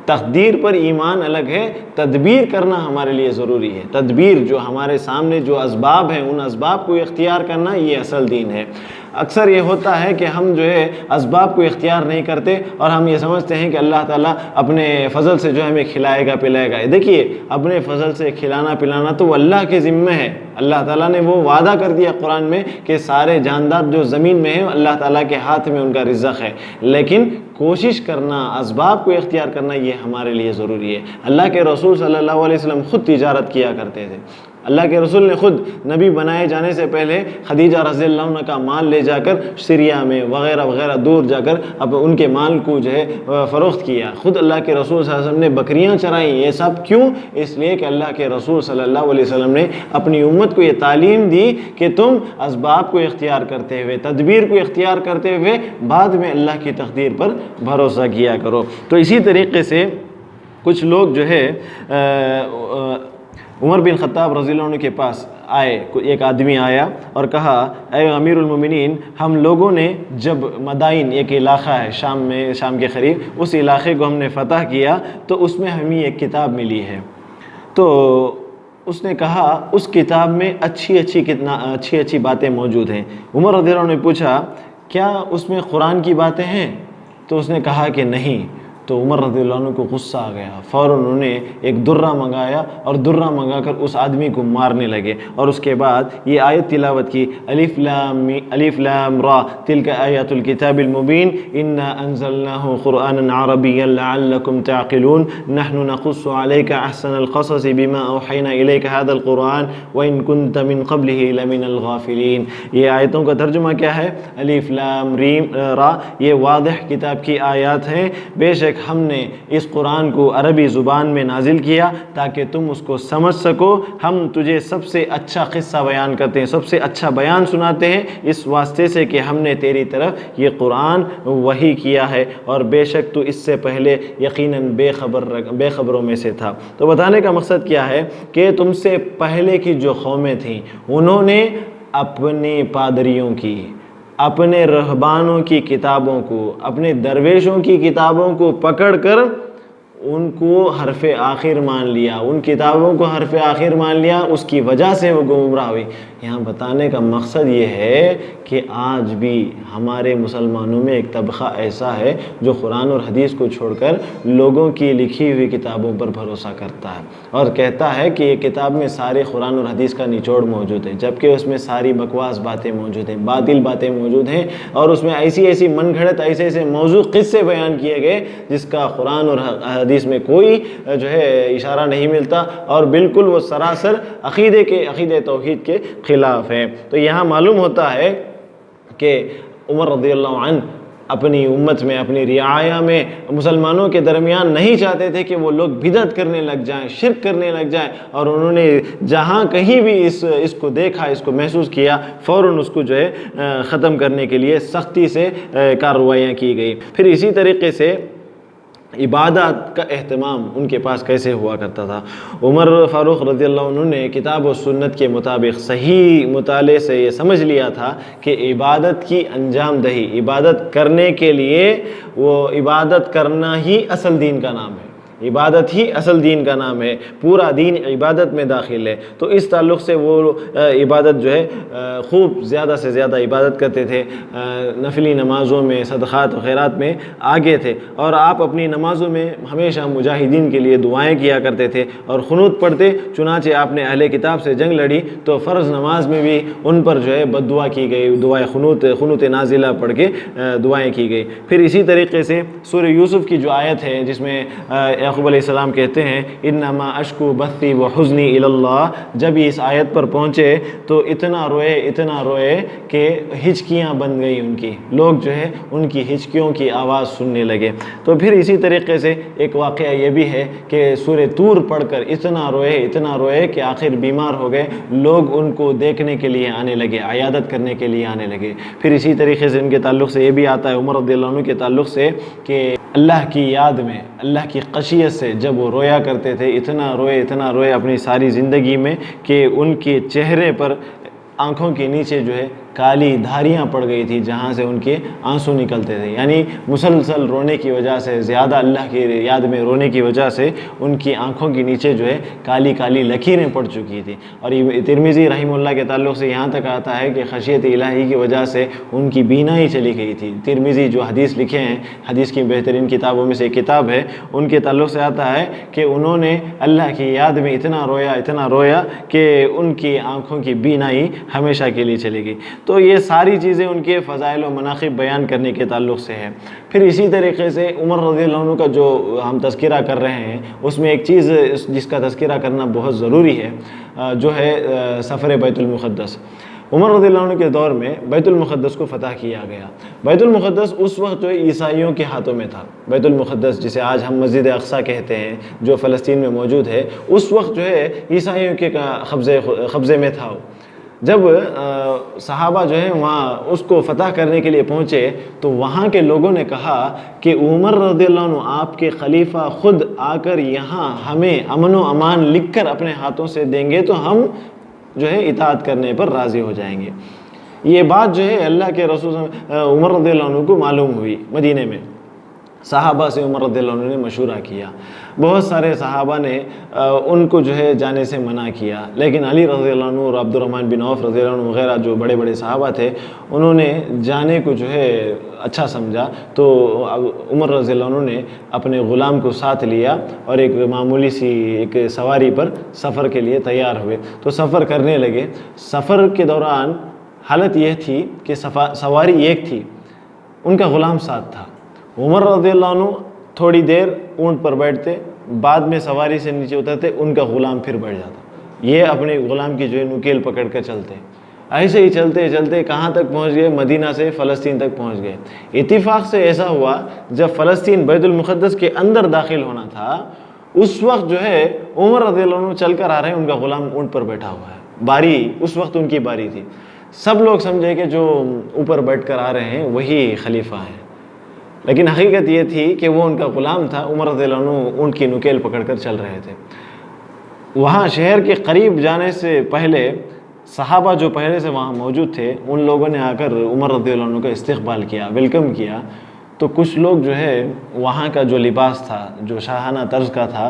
तकदीर पर ईमान अलग है, तदबीर करना हमारे लिए ज़रूरी है। तदबीर जो हमारे सामने जो असबाब हैं उन असबाब को इख्तियार करना ये असल दीन है। अक्सर ये होता है कि हम जो है असबाब को इख्तियार नहीं करते और हम ये समझते हैं कि अल्लाह ताला अपने फ़ज़ल से जो है हमें खिलाएगा पिलाएगा। देखिए अपने फ़ज़ल से खिलाना पिलाना तो अल्लाह के ज़िम्मे है। अल्लाह ताला ने वो वादा कर दिया कुरान में कि सारे जानदार जो ज़मीन में हैं अल्लाह ताला के हाथ में उनका रिज़्क़ है। लेकिन कोशिश करना, असबाब को इख्तियार करना ये हमारे लिए ज़रूरी है। अल्लाह के रसूल सल्लल्लाहु अलैहि वसल्लम ख़ुद तिजारत किया करते थे। अल्लाह के रसूल ने ख़ुद नबी बनाए जाने से पहले खदीजा रज़ियल्लाहु अन्हा का माल ले जाकर सीरिया में वग़ैरह वग़ैरह दूर जाकर अब उनके माल को जो है फ़रोख्त किया। ख़ुद अल्लाह के रसूल सल्लल्लाहु अलैहि वसल्लम ने बकरियाँ चराई। ये सब क्यों? इसलिए कि अल्लाह के रसूल सल्लल्लाहु अलैहि वसल्लम ने अपनी उम्मत को ये तालीम दी कि तुम असबाब को इख्तियार करते हुए, तदबीर को इख्तियार करते हुए बाद में अल्लाह की तकदीर पर भरोसा किया करो। तो इसी तरीक़े से कुछ लोग जो है उमर बिन ख़त्ताब रज़ियल्लाहु अन्हु के पास आए। एक आदमी आया और कहा ऐ अमीरुल मोमिनीन, हम लोगों ने जब मदाइन एक इलाक़ा है शाम में, शाम के करीब, उस इलाक़े को हमने फ़तह किया तो उसमें हमें एक किताब मिली है। तो उसने कहा उस किताब में अच्छी अच्छी बातें मौजूद हैं। उमर रज़ियल्लाहु अन्हु ने पूछा क्या उसमें कुरान की बातें हैं? तो उसने कहा कि नहीं। तो उमर रज़ियल्लाहु अन्हु को गुस्सा आ गया। फ़ौरन उन्होंने एक दुर्रा मंगाया और दुर्रा मंगाकर उस आदमी को मारने लगे। और उसके बाद ये आयत तिलावत की अलिफ लाम रा तिल्का आयातुल किताबिल मुबीन इन्ना अंज़लनाहु क़ुरआनन अरबिय्यन लअल्लकुम ताक़िलून नहनु नक़ुस्सु अलैका अहसनल क़सस बिमा औहैना इलैका हाज़ल क़ुरआन व इन कुन्त मिन क़ब्लिही लमिनल गाफ़िलीन। ये आयतों का तर्जुमा क्या है? अलिफ लाम रा, ये वाज़ेह किताब की आयत हैं। बेशक हमने इस कुरान को अरबी ज़ुबान में नाजिल किया ताकि तुम उसको समझ सको। हम तुझे सबसे अच्छा क़िस्सा बयान करते हैं, सबसे अच्छा बयान सुनाते हैं इस वास्ते से कि हमने तेरी तरफ ये कुरान वही किया है और बेशक तू इससे पहले यकीनन बेखबरों में से था। तो बताने का मकसद क्या है कि तुमसे पहले की जो कौमें थीं उन्होंने अपने पादरियों की, अपने रहबानों की किताबों को, अपने दरवेशों की किताबों को पकड़कर उनको हरफ आखिर मान लिया, उन किताबों को हरफ आखिर मान लिया, उसकी वजह से वो गुमराह हुई। यहाँ बताने का मकसद ये है कि आज भी हमारे मुसलमानों में एक तबक़ा ऐसा है जो कुरान और हदीस को छोड़कर लोगों की लिखी हुई किताबों पर भरोसा करता है और कहता है कि ये किताब में सारे कुरान और हदीस का निचोड़ मौजूद है, जबकि उसमें सारी बकवास बातें मौजूद हैं, बातिल बातें मौजूद हैं और उसमें ऐसी ऐसी मनगढ़ंत ऐसे मौजू क़िस्से बयान किए गए जिसका कुरान और हदीस में कोई जो है इशारा नहीं मिलता और बिल्कुल वो सरासर अक़ीदे तौहीद के ख़िलाफ़ है। तो यहाँ मालूम होता है कि उमर रज़ियल्लाहु अन्हु अपनी उम्मत में, अपनी रियाया में मुसलमानों के दरमियान नहीं चाहते थे कि वो लोग बिदअत करने लग जाएं, शिर्क करने लग जाएं और उन्होंने जहाँ कहीं भी इसको देखा, इसको महसूस किया, फ़ौरन उसको जो है ख़त्म करने के लिए सख्ती से कार्रवाइयाँ की गई। फिर इसी तरीके से इबादत का एहतमाम उनके पास कैसे हुआ करता था। उमर फ़ारूक रज़ियल्लाहु अन्हु ने किताब और सुन्नत के मुताबिक सही मुताले से ये समझ लिया था कि इबादत की अंजाम दही, इबादत करने के लिए वो इबादत करना ही असल दीन का नाम है। इबादत ही असल दीन का नाम है, पूरा दीन इबादत में दाखिल है। तो इस ताल्लुक़ से वो इबादत जो है खूब ज़्यादा से ज़्यादा इबादत करते थे, नफली नमाज़ों में, सदक़ात व खैरात में आगे थे। और आप अपनी नमाज़ों में हमेशा मुजाहिदीन के लिए दुआएँ किया करते थे और खुनूत पढ़ते। चुनाचे आपने अहले किताब से जंग लड़ी तो फ़र्ज़ नमाज में भी उन पर जो है बद्दुआ की गई, दुआए खुनूत नाजिला पढ़ के दुआएँ की गई। फिर इसी तरीके से सूरह यूसुफ़ की जो आयत है जिसमें याक़ूब अलैहिस्सलाम कहते हैं इन्नमा अश्कु बस्ती व हुज़्नी इलल्लाह, जब इस आयत पर पहुँचे तो इतना रोए कि हिचकियाँ बन गई उनकी, लोग जो है उनकी हिचकियों की आवाज़ सुनने लगे। तो फिर इसी तरीके से एक वाक़या ये भी है कि सूरह तूर पढ़कर इतना रोए कि आखिर बीमार हो गए, लोग उनको देखने के लिए आने लगे, अयादत करने के लिए आने लगे। फिर इसी तरीके से उनके ताल्लुक़ से ये भी आता है उमर रज़ियल्लाहु अन्हु के ताल्लुक़ से कि अल्लाह की याद में, अल्लाह की ख़शियत से जब वो रोया करते थे, इतना रोए अपनी सारी ज़िंदगी में कि उनके चेहरे पर आँखों के नीचे जो है काली धारियाँ पड़ गई थी जहाँ से उनके आंसू निकलते थे। यानी मुसलसल रोने की वजह से, ज़्यादा अल्लाह की याद में रोने की वजह से उनकी आँखों के नीचे जो है काली काली लकीरें पड़ चुकी थी। और ये तिरमिज़ी रहमतुल्लाह के ताल्लुक़ से यहाँ तक आता है कि खशियत इलाही की वजह से उनकी बीनाई चली गई थी। तिरमिज़ी जो हदीस लिखे हैं, हदीस की बेहतरीन किताबों में से एक किताब है, उनके ताल्लुक़ से आता है कि उन्होंने अल्लाह की याद में इतना रोया कि उनकी आँखों की बीनाई हमेशा के लिए चली गई। तो ये सारी चीज़ें उनके फ़ज़ाइल व मनाक़िब बयान करने के ताल्लुक़ से है। फिर इसी तरीके से उमर रज़ियल्लाहु अन्हु का जो हम तज़किरा कर रहे हैं उसमें एक चीज़ जिसका तज़किरा करना बहुत ज़रूरी है, जो है सफ़र बैतुल मुक़द्दस। उमर रज़ियल्लाहु अन्हु के दौर में बैतुल मुक़द्दस को फ़तह किया गया। बैतुल मुक़द्दस उस वक्त जो है ईसाइयों के हाथों में था। बैतुल मुक़द्दस जिसे आज हम मस्जिद अक़सा कहते हैं, जो फ़लस्तीन में मौजूद है, उस वक्त जो है ईसाइयों के कब्ज़े में था। जब सहाबा जो है वहाँ उसको फ़तह करने के लिए पहुँचे तो वहाँ के लोगों ने कहा कि उमर रज़ियल्लाहु अन्हु आपके खलीफा ख़ुद आकर यहाँ हमें अमन व अमान लिख कर अपने हाथों से देंगे तो हम जो है इताअत करने पर राज़ी हो जाएंगे। ये बात जो है अल्लाह के रसूल उमर रज़ियल्लाहु अन्हु को मालूम हुई। मदीने में सहाबा से उमर रज़ियल्लाहु अन्हु ने मशूरा किया। बहुत सारे सहाबा ने उनको जो है जाने से मना किया, लेकिन अली रज़ियल्लाहु अन्हु और अब्दुर्रहमान बिन औफ़ रज़ियल्लाहु अन्हु वग़ैरह जो बड़े बड़े सहाबा थे उन्होंने जाने को जो है अच्छा समझा। तो उमर रज़ियल्लाहु अन्हु ने अपने ग़ुलाम को साथ लिया और एक मामूली सी एक सवारी पर सफ़र के लिए तैयार हुए। तो सफ़र करने लगे। सफ़र के दौरान हालत यह थी कि सवारी एक थी, उनका ग़ुलाम साथ था। उमर रज़ियल्लाहु अन्हु थोड़ी देर ऊँट पर बैठते, बाद में सवारी से नीचे उतरते, उनका ग़ुलाम फिर बैठ जाता। ये अपने ग़ुलाम की जो है नुकेल पकड़ कर चलते। ऐसे ही चलते चलते कहाँ तक पहुँच गए? मदीना से फ़लस्तीन तक पहुँच गए। इत्तिफ़ाक़ से ऐसा हुआ जब फ़लस्तीन बैतुल मुक़द्दस के अंदर दाखिल होना था, उस वक्त जो है उमर रज़ियल्लाहु अन्हु चल कर आ रहे हैं, उनका ग़ुलाम ऊँट पर बैठा हुआ है। बारी उस वक्त उनकी बारी थी। सब लोग समझे कि जो ऊपर बैठ कर आ रहे हैं वही खलीफा हैं, लेकिन हकीकत ये थी कि वो उनका ग़ुलाम था। उमर रज़ियल्लाहु अन्हु उनकी नुकेल पकड़कर चल रहे थे। वहाँ शहर के करीब जाने से पहले सहाबा जो पहले से वहाँ मौजूद थे उन लोगों ने आकर उमर रज़ियल्लाहु अन्हु का इस्तक़बाल किया, वेलकम किया। तो कुछ लोग जो है वहाँ का जो लिबास था, जो शाहाना तर्ज का था,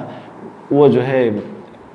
वो जो है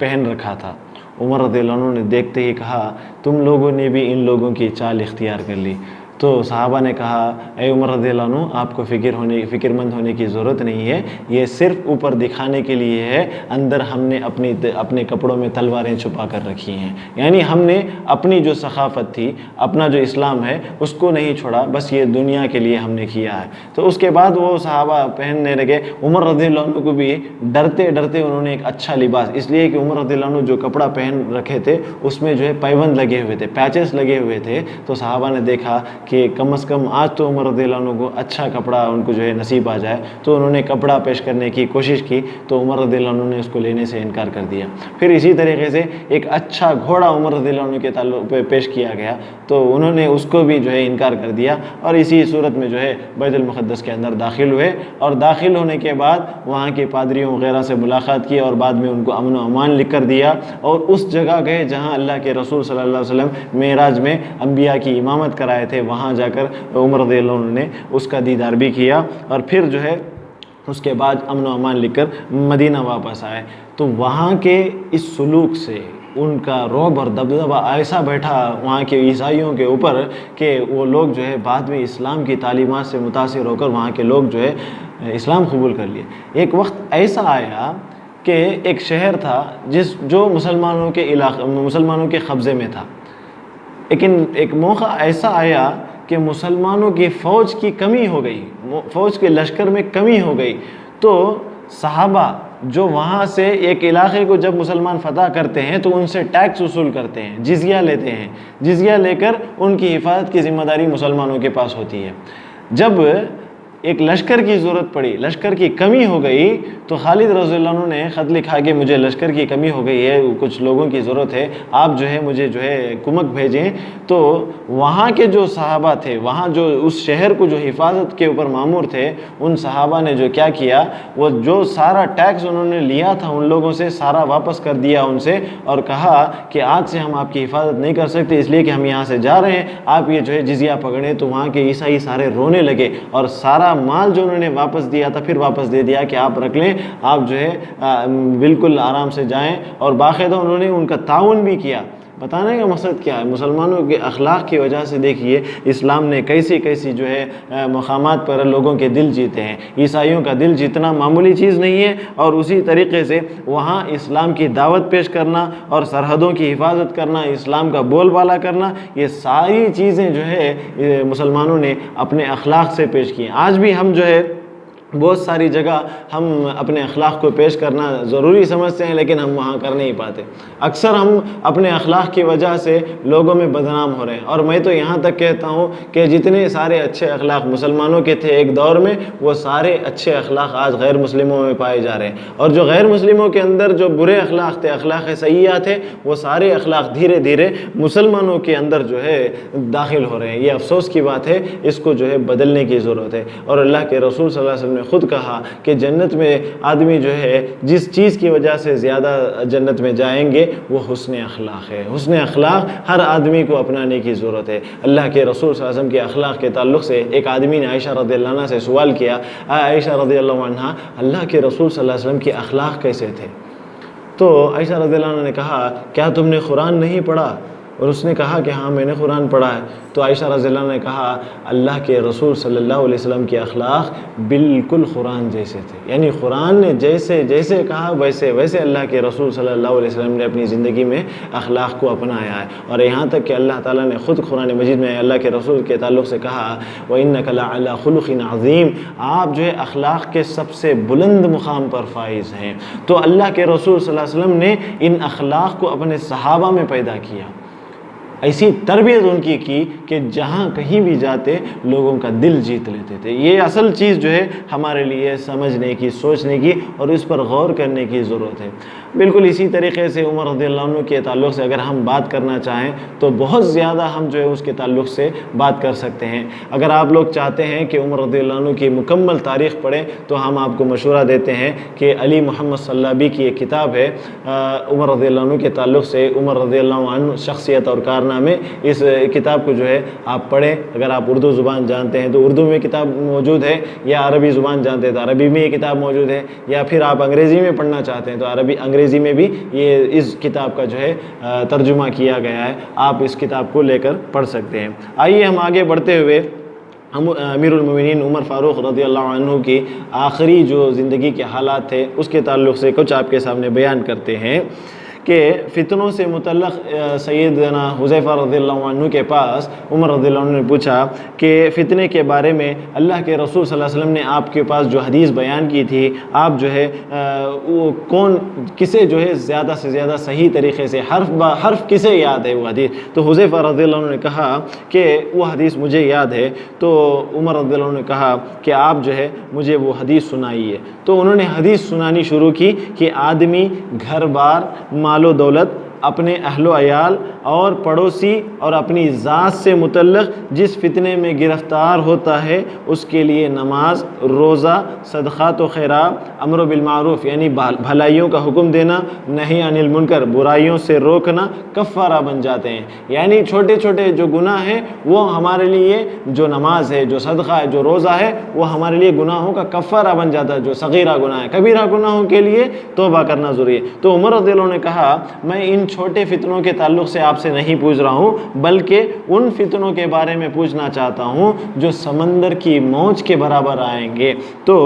पहन रखा था। उमर रज़ियल्लाहु अन्हु ने देखते ही कहा, तुम लोगों ने भी इन लोगों की चाल इख्तियार कर ली। तो सहाबा ने कहा, ए उमर रज़ियल्लाहु अन्हु, आपको फ़िक्रमंद होने की ज़रूरत नहीं है, ये सिर्फ़ ऊपर दिखाने के लिए है। अंदर हमने अपने कपड़ों में तलवारें छुपा कर रखी हैं। यानी हमने अपनी जो सखाफ़त थी, अपना जो इस्लाम है, उसको नहीं छोड़ा, बस ये दुनिया के लिए हमने किया है। तो उसके बाद वो सहाबा पहनने लगे। उमर रज़ियल्लाहु अन्हु को भी डरते डरते उन्होंने एक अच्छा लिबास, इसलिए कि उमर रज़ियल्लाहु अन्हु जो कपड़ा पहन रखे थे उसमें जो है पैबंद लगे हुए थे, पैचेस लगे हुए थे। तो सहाबा ने देखा कि कम अज़ कम आज तो उमर रज़ियल्लाहु अन्हु को अच्छा कपड़ा उनको जो है नसीब आ जाए। तो उन्होंने कपड़ा पेश करने की कोशिश की, तो उमर रज़ियल्लाहु अन्हु ने उसको लेने से इनकार कर दिया। फिर इसी तरीके से एक अच्छा घोड़ा उमर रज़ियल्लाहु अन्हु के ताल्लुक़ पे पेश किया गया, तो उन्होंने उसको भी जो है इनकार कर दिया। और इसी सूरत में जो है बैतुल मुक़द्दस के अंदर दाखिल हुए। और दाखिल होने के बाद वहाँ के पादरियों वग़ैरह से मुलाकात की और बाद में उनको अमन व अमान लिख कर दिया। और उस जगह गए जहाँ अल्लाह के रसूल सल्लल्लाहु अलैहि वसल्लम मेराज में अम्बिया की इमामत कराए थे, वहाँ जाकर उमर रज़ियल्लाहु अन्हु ने उसका दीदार भी किया। और फिर जो है उसके बाद अमन व अमान लेकर मदीना वापस आए। तो वहाँ के इस सलूक से उनका रौब और दबदबा ऐसा बैठा वहाँ के ईसाइयों के ऊपर कि वो लोग जो है बाद में इस्लाम की तालीमात से मुतासिर होकर वहाँ के लोग जो है इस्लाम कबूल कर लिए। एक वक्त ऐसा आया कि एक शहर था जो मुसलमानों के कब्ज़े में था, लेकिन एक मौका ऐसा आया कि मुसलमानों की फ़ौज की कमी हो गई, फ़ौज के लश्कर में कमी हो गई। तो सहाबा जो वहाँ से एक इलाके को जब मुसलमान फतह करते हैं तो उनसे टैक्स वसूल करते हैं, जिज़िया लेते हैं। जिज़िया लेकर उनकी हिफाजत की ज़िम्मेदारी मुसलमानों के पास होती है। जब एक लश्कर की ज़रूरत पड़ी, लश्कर की कमी हो गई, तो खालिद रज़ियल्लाहु अन्हु ने ख़त लिखा कि मुझे लश्कर की कमी हो गई है, कुछ लोगों की ज़रूरत है, आप जो है मुझे जो है कुमक भेजें। तो वहाँ के जो सहाबा थे, वहाँ जो उस शहर को जो हिफाजत के ऊपर मामूर थे, उन सहाबा ने जो क्या किया, वो जो सारा टैक्स उन्होंने लिया था उन लोगों से सारा वापस कर दिया उनसे, और कहा कि आज से हम आपकी हिफाजत नहीं कर सकते, इसलिए कि हम यहाँ से जा रहे हैं, आप ये जो है जिज़िया पकड़ें। तो वहाँ के ईसाई सारे रोने लगे और सारा माल जो उन्होंने वापस दिया था फिर वापस दे दिया कि आप रख लें, आप जो है बिल्कुल आराम से जाएं। और बाकायदा उन्होंने उनका ताउन भी किया। बताने का मकसद क्या है, मुसलमानों के अखलाक की वजह से देखिए इस्लाम ने कैसी कैसी जो है मकामात पर लोगों के दिल जीते हैं। ईसाइयों का दिल जीतना मामूली चीज़ नहीं है, और उसी तरीके से वहाँ इस्लाम की दावत पेश करना और सरहदों की हिफाजत करना, इस्लाम का बोलबाला करना, ये सारी चीज़ें जो है मुसलमानों ने अपने अखलाक से पेश की। आज भी हम जो है बहुत सारी जगह हम अपने अखलाक को पेश करना ज़रूरी समझते हैं, लेकिन हम वहाँ कर नहीं पाते। अक्सर हम अपने अखलाक की वजह से लोगों में बदनाम हो रहे हैं। और मैं तो यहाँ तक कहता हूँ कि जितने सारे अच्छे अखलाक मुसलमानों के थे एक दौर में, वो सारे अच्छे अखलाक आज गैर मुस्लिमों में पाए जा रहे हैं। और जो गैर मुस्लिमों के अंदर जो बुरे अखलाक थे, अखलाक सय्या थे, वो सारे अखलाक धीरे धीरे मुसलमानों के अंदर जो है दाखिल हो रहे हैं। ये अफसोस की बात है, इसको जो है बदलने की ज़रूरत है। और अल्लाह के रसूल सल्लल्लाहु अलैहि वसल्लम ने खुद कहा कि जन्नत में आदमी जो है जिस चीज़ की वजह से ज़्यादा जन्नत में जाएंगे वो हुस्न अखलाक है। हुस्न अखलाक हर आदमी को अपनाने की ज़रूरत है। अल्लाह के रसूल सल्लल्लाहु अलैहि वसल्लम के अखलाक के ताल्लुक़ से एक आदमी ने आयशा रज़ियल्लाहु अन्हा से सवाल किया, आयशा रज़ियल्लाहु अन्हा, अल्लाह के रसूल सल्लल्लाहु अलैहि वसल्लम के अखलाक कैसे थे? तो आयशा रज़ियल्लाहु अन्हा ने कहा, क्या तुमने कुरान नहीं पढ़ा? और उसने कहा कि हाँ मैंने कुरान पढ़ा है। तो आयशा रज़ियल्लाहु अन्हा ने कहा, अल्लाह के रसूल सल्लल्लाहु अलैहि वसल्लम के अखलाक बिल्कुल कुरान जैसे थे। यानी कुरान ने जैसे जैसे कहा वैसे वैसे अल्लाह के रसूल सल्लल्लाहु अलैहि वसल्लम ने अपनी ज़िंदगी में अखलाक को अपनाया है। और यहाँ तक कि अल्लाह ताला ने ख़ुद कुरान मजीद में अल्लाह के रसूल के ताल्लुक़ से कहा, व इन्नका लअला खुलुक़िन अज़ीम, आप जो है अखलाक के सबसे बुलंद मुकाम पर फाइज़ हैं। तो अल्लाह के रसूल सल्लल्लाहु अलैहि वसल्लम ने इन अखलाक को अपने सहाबा में पैदा किया, ऐसी तरबियत उनकी की कि जहाँ कहीं भी जाते लोगों का दिल जीत लेते थे। ये असल चीज़ जो है हमारे लिए समझने की, सोचने की और इस पर गौर करने की ज़रूरत है। बिल्कुल इसी तरीके से उमर रज़ियल्लाहु अन्हु के ताल्लुक़ से अगर हम बात करना चाहें तो बहुत ज़्यादा हम जो है उसके ताल्लुक़ से बात कर सकते हैं। अगर आप लोग चाहते हैं कि उमर रज़ियल्लाहु अन्हु की मुकम्मल तारीख़ पढ़ें तो हम आपको मशवरा देते हैं कि अली मोहम्मद सल्लबी की एक किताब है उमर रज़ियल्लाहु अन्हु के ताल्लुक़ से, उमर रज़ियल्लाहु अन्हु शख्सियत और में इस किताब को जो है आप पढ़ें। अगर आप उर्दू ज़ुबान जानते हैं तो उर्दू में किताब मौजूद है, या अरबी ज़ुबान जानते हैं तो अरबी में ये किताब मौजूद है, या फिर आप अंग्रेज़ी में पढ़ना चाहते हैं तो अंग्रेज़ी में भी ये इस किताब का जो है तर्जुमा किया गया है। आप इस किताब को लेकर पढ़ सकते हैं। आइए हम आगे बढ़ते हुए हम अमीरुल मोमिनीन उमर फ़ारूक़ रज़ियल्लाहु अन्हु की आखिरी जो ज़िंदगी के हालात थे उसके ताल्लुक़ से कुछ आपके सामने बयान करते हैं कि फ़ितनों से मुतल्लक़ सैयदना हुज़ैफ़ा रज़ियल्लाहु अन्हु के पास उमर रज़ियल्लाहु अन्हु ने पूछा कि फ़ितने के बारे में अल्लाह के रसूल सल्लल्लाहु अलैहि वसल्लम ने आपके पास जो हदीस बयान की थी, आप जो है वो कौन किसे जो है ज़्यादा से ज़्यादा सही तरीक़े से हर्फ ब हर्फ किसे याद है वो हदीस? तो हुज़ैफ़ा रज़ियल्लाहु अन्हु ने कहा कि वो हदीस मुझे याद है। तो उमर रज़ियल्लाहु अन्हु ने कहा कि आप जो है मुझे वो हदीस सुनाइए। तो उन्होंने हदीस सुनानी शुरू की कि आदमी घर बार मालो दौलत अपने अहलो अयाल और पड़ोसी और अपनी ज़ात से मुतल्लक़ जिस फितने में गिरफ़्तार होता है उसके लिए नमाज, रोज़ा, सदक़ात व खैरात, अम्र बिल मारूफ़ यानी भलाइयों का हुक्म देना, नही अनिल मुनकर बुराइयों से रोकना कफ़ारा बन जाते हैं। यानी छोटे छोटे जो गुनाह हैं वो हमारे लिए, जो नमाज है, जो सदक़ा है, जो रोज़ा है, वो हमारे लिए गुनाहों का कफ़ारा बन जाता है। जो सगीरा गुनाह है, कबीरा गुनाहों के लिए तौबा करना ज़रूरी है। तो उमर रज़ियल्लाहु अन्हु ने कहा, मैं इन छोटे फितनों के ताल्लुक़ से आपसे नहीं पूछ रहा हूँ, बल्कि उन फितनों के बारे में पूछना चाहता हूँ जो समंदर की मौज के बराबर आएंगे। तो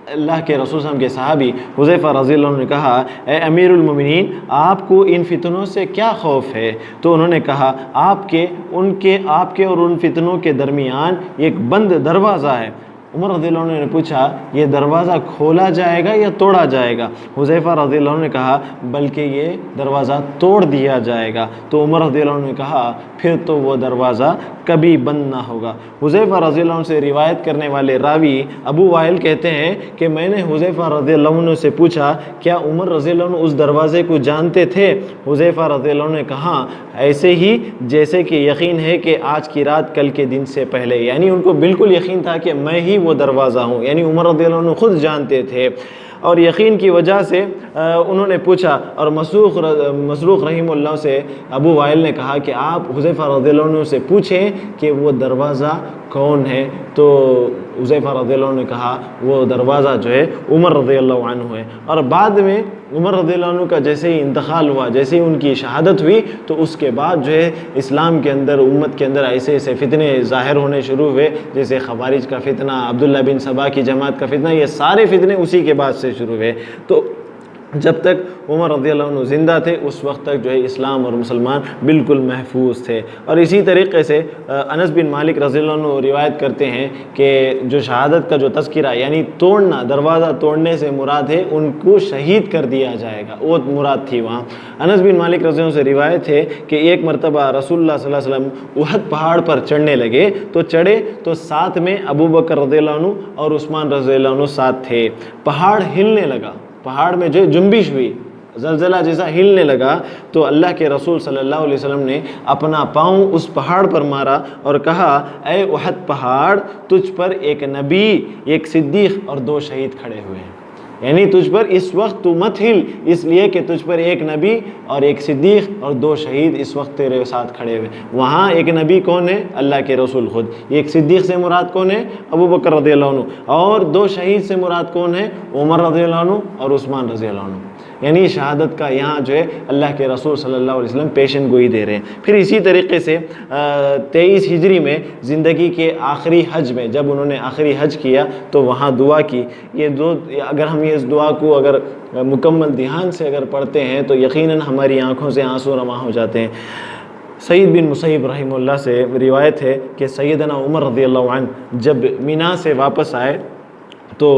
अल्लाह के रसूल सल्लल्लाहु अलैहि वसल्लम के सहाबी हुज़ैफ़ा रज़ियल्लाहु अन्हु ने कहा, ए अमीरुल मोमिनीन, आपको इन फितनों से क्या खौफ है? तो उन्होंने कहा, आपके और उन फितनों के दरमियान एक बंद दरवाज़ा है। उमर रज़ियल्लाहु अन्हु ने पूछा, ये दरवाज़ा खोला जाएगा या तोड़ा जाएगा? हुज़ैफ़ा रज़ियल्लाहु अन्हु ने कहा, बल्कि ये दरवाज़ा तोड़ दिया जाएगा। तो उमर रज़ियल्लाहु अन्हु ने कहा, फिर तो वो दरवाज़ा कभी बंद ना होगा। हुज़ैफ़ा रज़ियल्लाहु अन्हु से रिवायत करने वाले रावी अबू वाइल कहते हैं कि मैंने हुज़ैफ़ा रज़ियल्लाहु अन्हु से पूछा, क्या उमर रज़ियल्लाहु अन्हु उस दरवाज़े को जानते थे? हुज़ैफ़ा रज़ियल्लाहु अन्हु ने कहा, ऐसे ही जैसे कि यकीन है कि आज की रात कल के दिन से पहले। यानी उनको बिल्कुल यकीन था कि मैं ही वो दरवाज़ा हूँ। यानी उमर रज़ियल्लाहु अन्हु खुद जानते थे और यकीन की वजह से उन्होंने पूछा। और मसरूक़ रहीमुल्लाह से अबू वाइल ने कहा कि आप हुज़ैफ़ा रज़ियल्लाहु अन्हु से पूछें कि वो दरवाज़ा कौन है। तो हुज़ैफ़ा रज़ियल्लाहु अन्हु ने कहा, वो दरवाज़ा जो है उमर रज़ियल्लाहु अन्हु है। और बाद में उमर रज़ियल्लाहु अन्हु का जैसे ही इंतकाल हुआ, जैसे ही उनकी शहादत हुई, तो उसके बाद जो है इस्लाम के अंदर, उम्मत के अंदर ऐसे ऐसे फितने ज़ाहिर होने शुरू हुए, जैसे ख़वारिज का फितना, अब्दुल्ला बिन सबा की जमात का फितना, ये सारे फितने उसी के बाद से शुरू हुए। तो जब तक उमर रज़ियल्लाहु अन्हु ज़िंदा थे उस वक्त तक जो है इस्लाम और मुसलमान बिल्कुल महफूज थे। और इसी तरीक़े से अनस बिन मालिक रज़ियल्लाहु अन्हु रिवायत करते हैं कि जो शहादत का जो तज़किरा यानी तोड़ना, दरवाज़ा तोड़ने से मुराद है उनको शहीद कर दिया जाएगा, वो मुराद थी वहाँ। अनस बिन मालिक रज़ियल्लाहु अन्हु से रिवायत है कि एक मरतबा रसूलुल्लाह सल्लल्लाहु अलैहि वसल्लम उहद पहाड़ पर चढ़ने लगे, तो चढ़े तो साथ में अबू बकर रज़ियल्लाहु अन्हु और उस्मान रज़ियल्लाहु अन्हु साथ थे। पहाड़ हिलने लगा, पहाड़ में जो जुम्बिश हुई, ज़लज़ला जैसा हिलने लगा, तो अल्लाह के रसूल सल्लल्लाहु अलैहि वसल्लम ने अपना पाँव उस पहाड़ पर मारा और कहा, ए उहद पहाड़, तुझ पर एक नबी, एक सिद्दीक़ और 2 शहीद खड़े हुए हैं। यानी तुझ पर इस वक्त तू मत हिल, इसलिए कि तुझ पर एक नबी और एक सिद्दीक़ और 2 शहीद इस वक्त तेरे साथ खड़े हुए। वहाँ एक नबी कौन है? अल्लाह के रसूल खुद। एक सिद्दीक़ से मुराद कौन है? अबू बकर रज़ियल्लाहु अन्हु। और 2 शहीद से मुराद कौन है? उमर रज़ियल्लाहु अन्हु और उस्मान रज़ियल्लाहु अन्हु। यानी शहादत का यहाँ जो है अल्लाह के रसूल सल्लल्लाहु अलैहि वसल्लम पेशन गोई दे रहे हैं। फिर इसी तरीके से 23 हिजरी में ज़िंदगी के आखिरी हज में जब उन्होंने आखिरी हज किया तो वहाँ दुआ की। ये अगर हम इस दुआ को अगर मुकम्मल ध्यान से अगर पढ़ते हैं तो यकीनन हमारी आँखों से आंसू रवा हो जाते हैं। सईद बिन मुसैब रहीमुल्लाह से रिवायत है कि सैयदना उमर रज़ियल्लाहु अन्हु जब मीना से वापस आए तो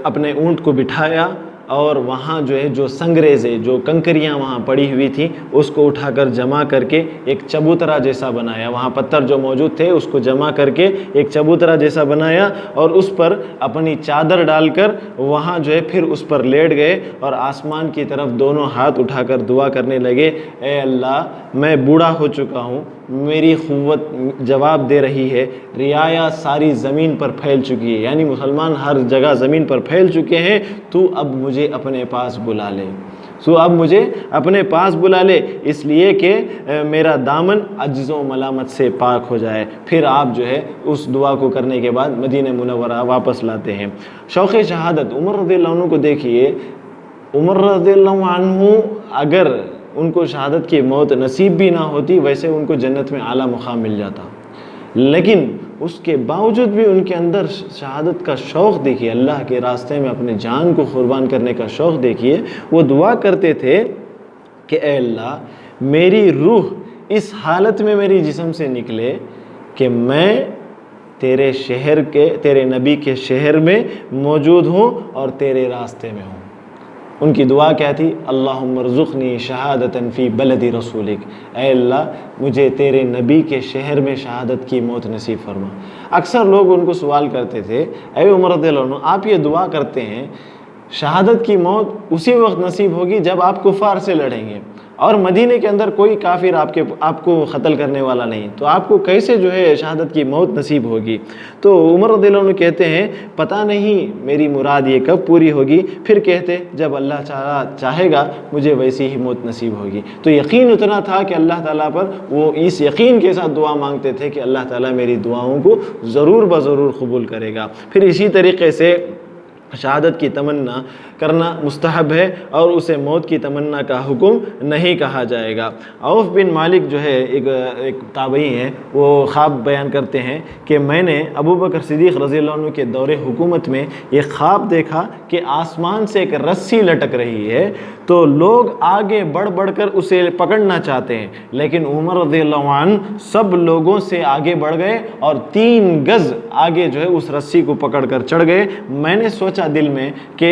अपने ऊँट को बिठाया और वहाँ जो है जो संगरेज़े, जो कंकरियाँ वहाँ पड़ी हुई थी, उसको उठाकर जमा करके एक चबूतरा जैसा बनाया। वहाँ पत्थर जो मौजूद थे उसको जमा करके एक चबूतरा जैसा बनाया और उस पर अपनी चादर डालकर वहाँ जो है फिर उस पर लेट गए और आसमान की तरफ दोनों हाथ उठाकर दुआ करने लगे, ए अल्लाह, मैं बूढ़ा हो चुका हूँ, मेरी क़ुव्वत जवाब दे रही है, रियाया सारी ज़मीन पर फैल चुकी है, यानी मुसलमान हर जगह ज़मीन पर फैल चुके हैं, तू अब मुझे अपने पास बुला ले, अब मुझे अपने पास बुला ले, इसलिए कि मेरा दामन अज्ज़ो मलामत से पाक हो जाए। फिर आप जो है उस दुआ को करने के बाद मदीना मुनव्वरा वापस लाते हैं। शौक़ शहादत उमर रज़ियल्लाहु अन्हु को देखिए, उमर रज़ियल्लाहु अन्हु अगर उनको शहादत की मौत नसीब भी ना होती, वैसे उनको जन्नत में आला मुक़ाम मिल जाता, लेकिन उसके बावजूद भी उनके अंदर शहादत का शौक़ देखिए, अल्लाह के रास्ते में अपने जान को क़ुर्बान करने का शौक़ देखिए। वो दुआ करते थे कि ए अल्लाह, मेरी रूह इस हालत में मेरी जिस्म से निकले कि मैं तेरे शहर के, तेरे नबी के शहर में मौजूद हूँ और तेरे रास्ते में हूँ। उनकी दुआ क्या थी? अल्लाहुम्मा रज़ुक़नी शहादतन फ़ी बलदी रसूलिक, ऐ अल्लाह, मुझे तेरे नबी के शहर में शहादत की मौत नसीब फरमा। अक्सर लोग उनको सवाल करते थे, ऐ उमर रज़ियल्लाहु अन्हु, आप ये दुआ करते हैं, शहादत की मौत उसी वक्त नसीब होगी जब आप कुफ़ार से लड़ेंगे, और मदीने के अंदर कोई काफिर आपको क़त्ल करने वाला नहीं, तो आपको कैसे जो है शहादत की मौत नसीब होगी। तो उमर रज़ियल्लाहु अन्हु कहते हैं पता नहीं मेरी मुराद ये कब पूरी होगी, फिर कहते जब अल्लाह चाहेगा मुझे वैसी ही मौत नसीब होगी। तो यकीन उतना था कि अल्लाह ताला पर, वो इस यकीन के साथ दुआ मांगते थे कि अल्लाह ताला मेरी दुआओं को ज़रूर ब ज़रूर कबूल करेगा। फिर इसी तरीके से शहादत की तमन्ना करना मुस्तहब है और उसे मौत की तमन्ना का हुक्म नहीं कहा जाएगा। औफ बिन मालिक जो है एक ताबई हैं, वो ख्वाब बयान करते हैं कि मैंने अबू बकर सिद्दीक़ रज़ियल्लाहु अन्हु के दौरे हुकूमत में ये ख्वाब देखा कि आसमान से एक रस्सी लटक रही है, तो लोग आगे बढ़ बढ़कर उसे पकड़ना चाहते हैं, लेकिन उमर रज़ियल्लाहु अन्हु सब लोगों से आगे बढ़ गए और 3 गज़ आगे जो है उस रस्सी को पकड़कर चढ़ गए। मैंने सोचा दिल में कि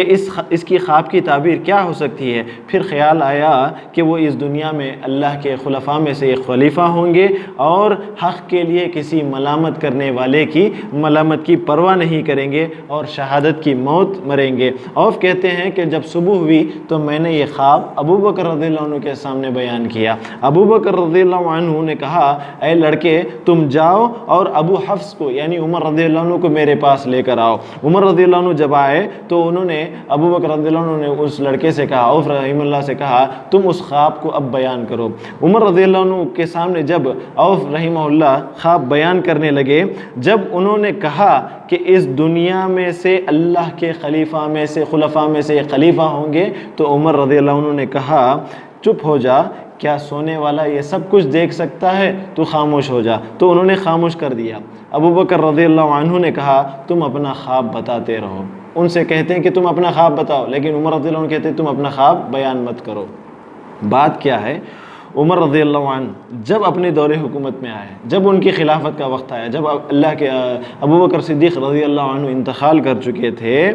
इसकी ख्वाब की ताबीर क्या हो सकती है। फिर ख्याल आया कि वो इस दुनिया में अल्लाह के खुलफा में से एक खलीफा होंगे और हक़ के लिए किसी मलामत करने वाले की मलामत की परवाह नहीं करेंगे और शहादत की मौत मरेंगे। औफ कहते हैं कि जब सुबह हुई तो मैंने ये ख्वाब अबू बकर रज़ियल्लाहु अन्हु के सामने बयान किया। अबू बकर रज़ियल्लाहु अन्हु ने कहा, ऐ लड़के तुम जाओ और अबू हफ्स को यानी उमर रज़ियल्लाहु अन्हु को मेरे पास लेकर आओ। उमर रज़ियल्लाहु अन्हु जब आए तो उन्होंने अबू बकर रज़ियल्लाहु अन्हु ने उस लड़के से कहा, औफ रहीमुल्लाह से कहा, तुम उस ख्वाब को अब बयान करो। उमर रज़ियल्लाहु अन्हु के सामने जब औफ रहीमुल्लाह ख्वाब बयान करने लगे, जब उन्होंने कहा कि इस दुनिया में से अल्लाह के खलीफा में से खुलफा में से एक खलीफा होंगे, तो उमर रज़ियल्लाहु अन्हु ने कहा, चुप हो जा, क्या सोने वाला ये सब कुछ देख सकता है, तू खामोश हो जा। तो उन्होंने खामोश कर दिया। अबू बकर रज़ियल्लाहु अन्हु ने कहा, तुम अपना ख्वाब बताते रहो। उनसे कहते हैं कि तुम अपना ख्वाब बताओ, लेकिन उमर रज़ियल्लाहु अन्हु कहते हैं तुम अपना ख्वाब बयान मत करो। बात क्या है, उमर रज़ियल्लाहु अन्हु जब अपने दौरे हुकूमत में आए, जब उनकी खिलाफत का वक्त आया, जब अल्लाह के अबू बकर सिद्दीक़ रज़ियल्लाहु अन्हु इंतकाल कर चुके थे,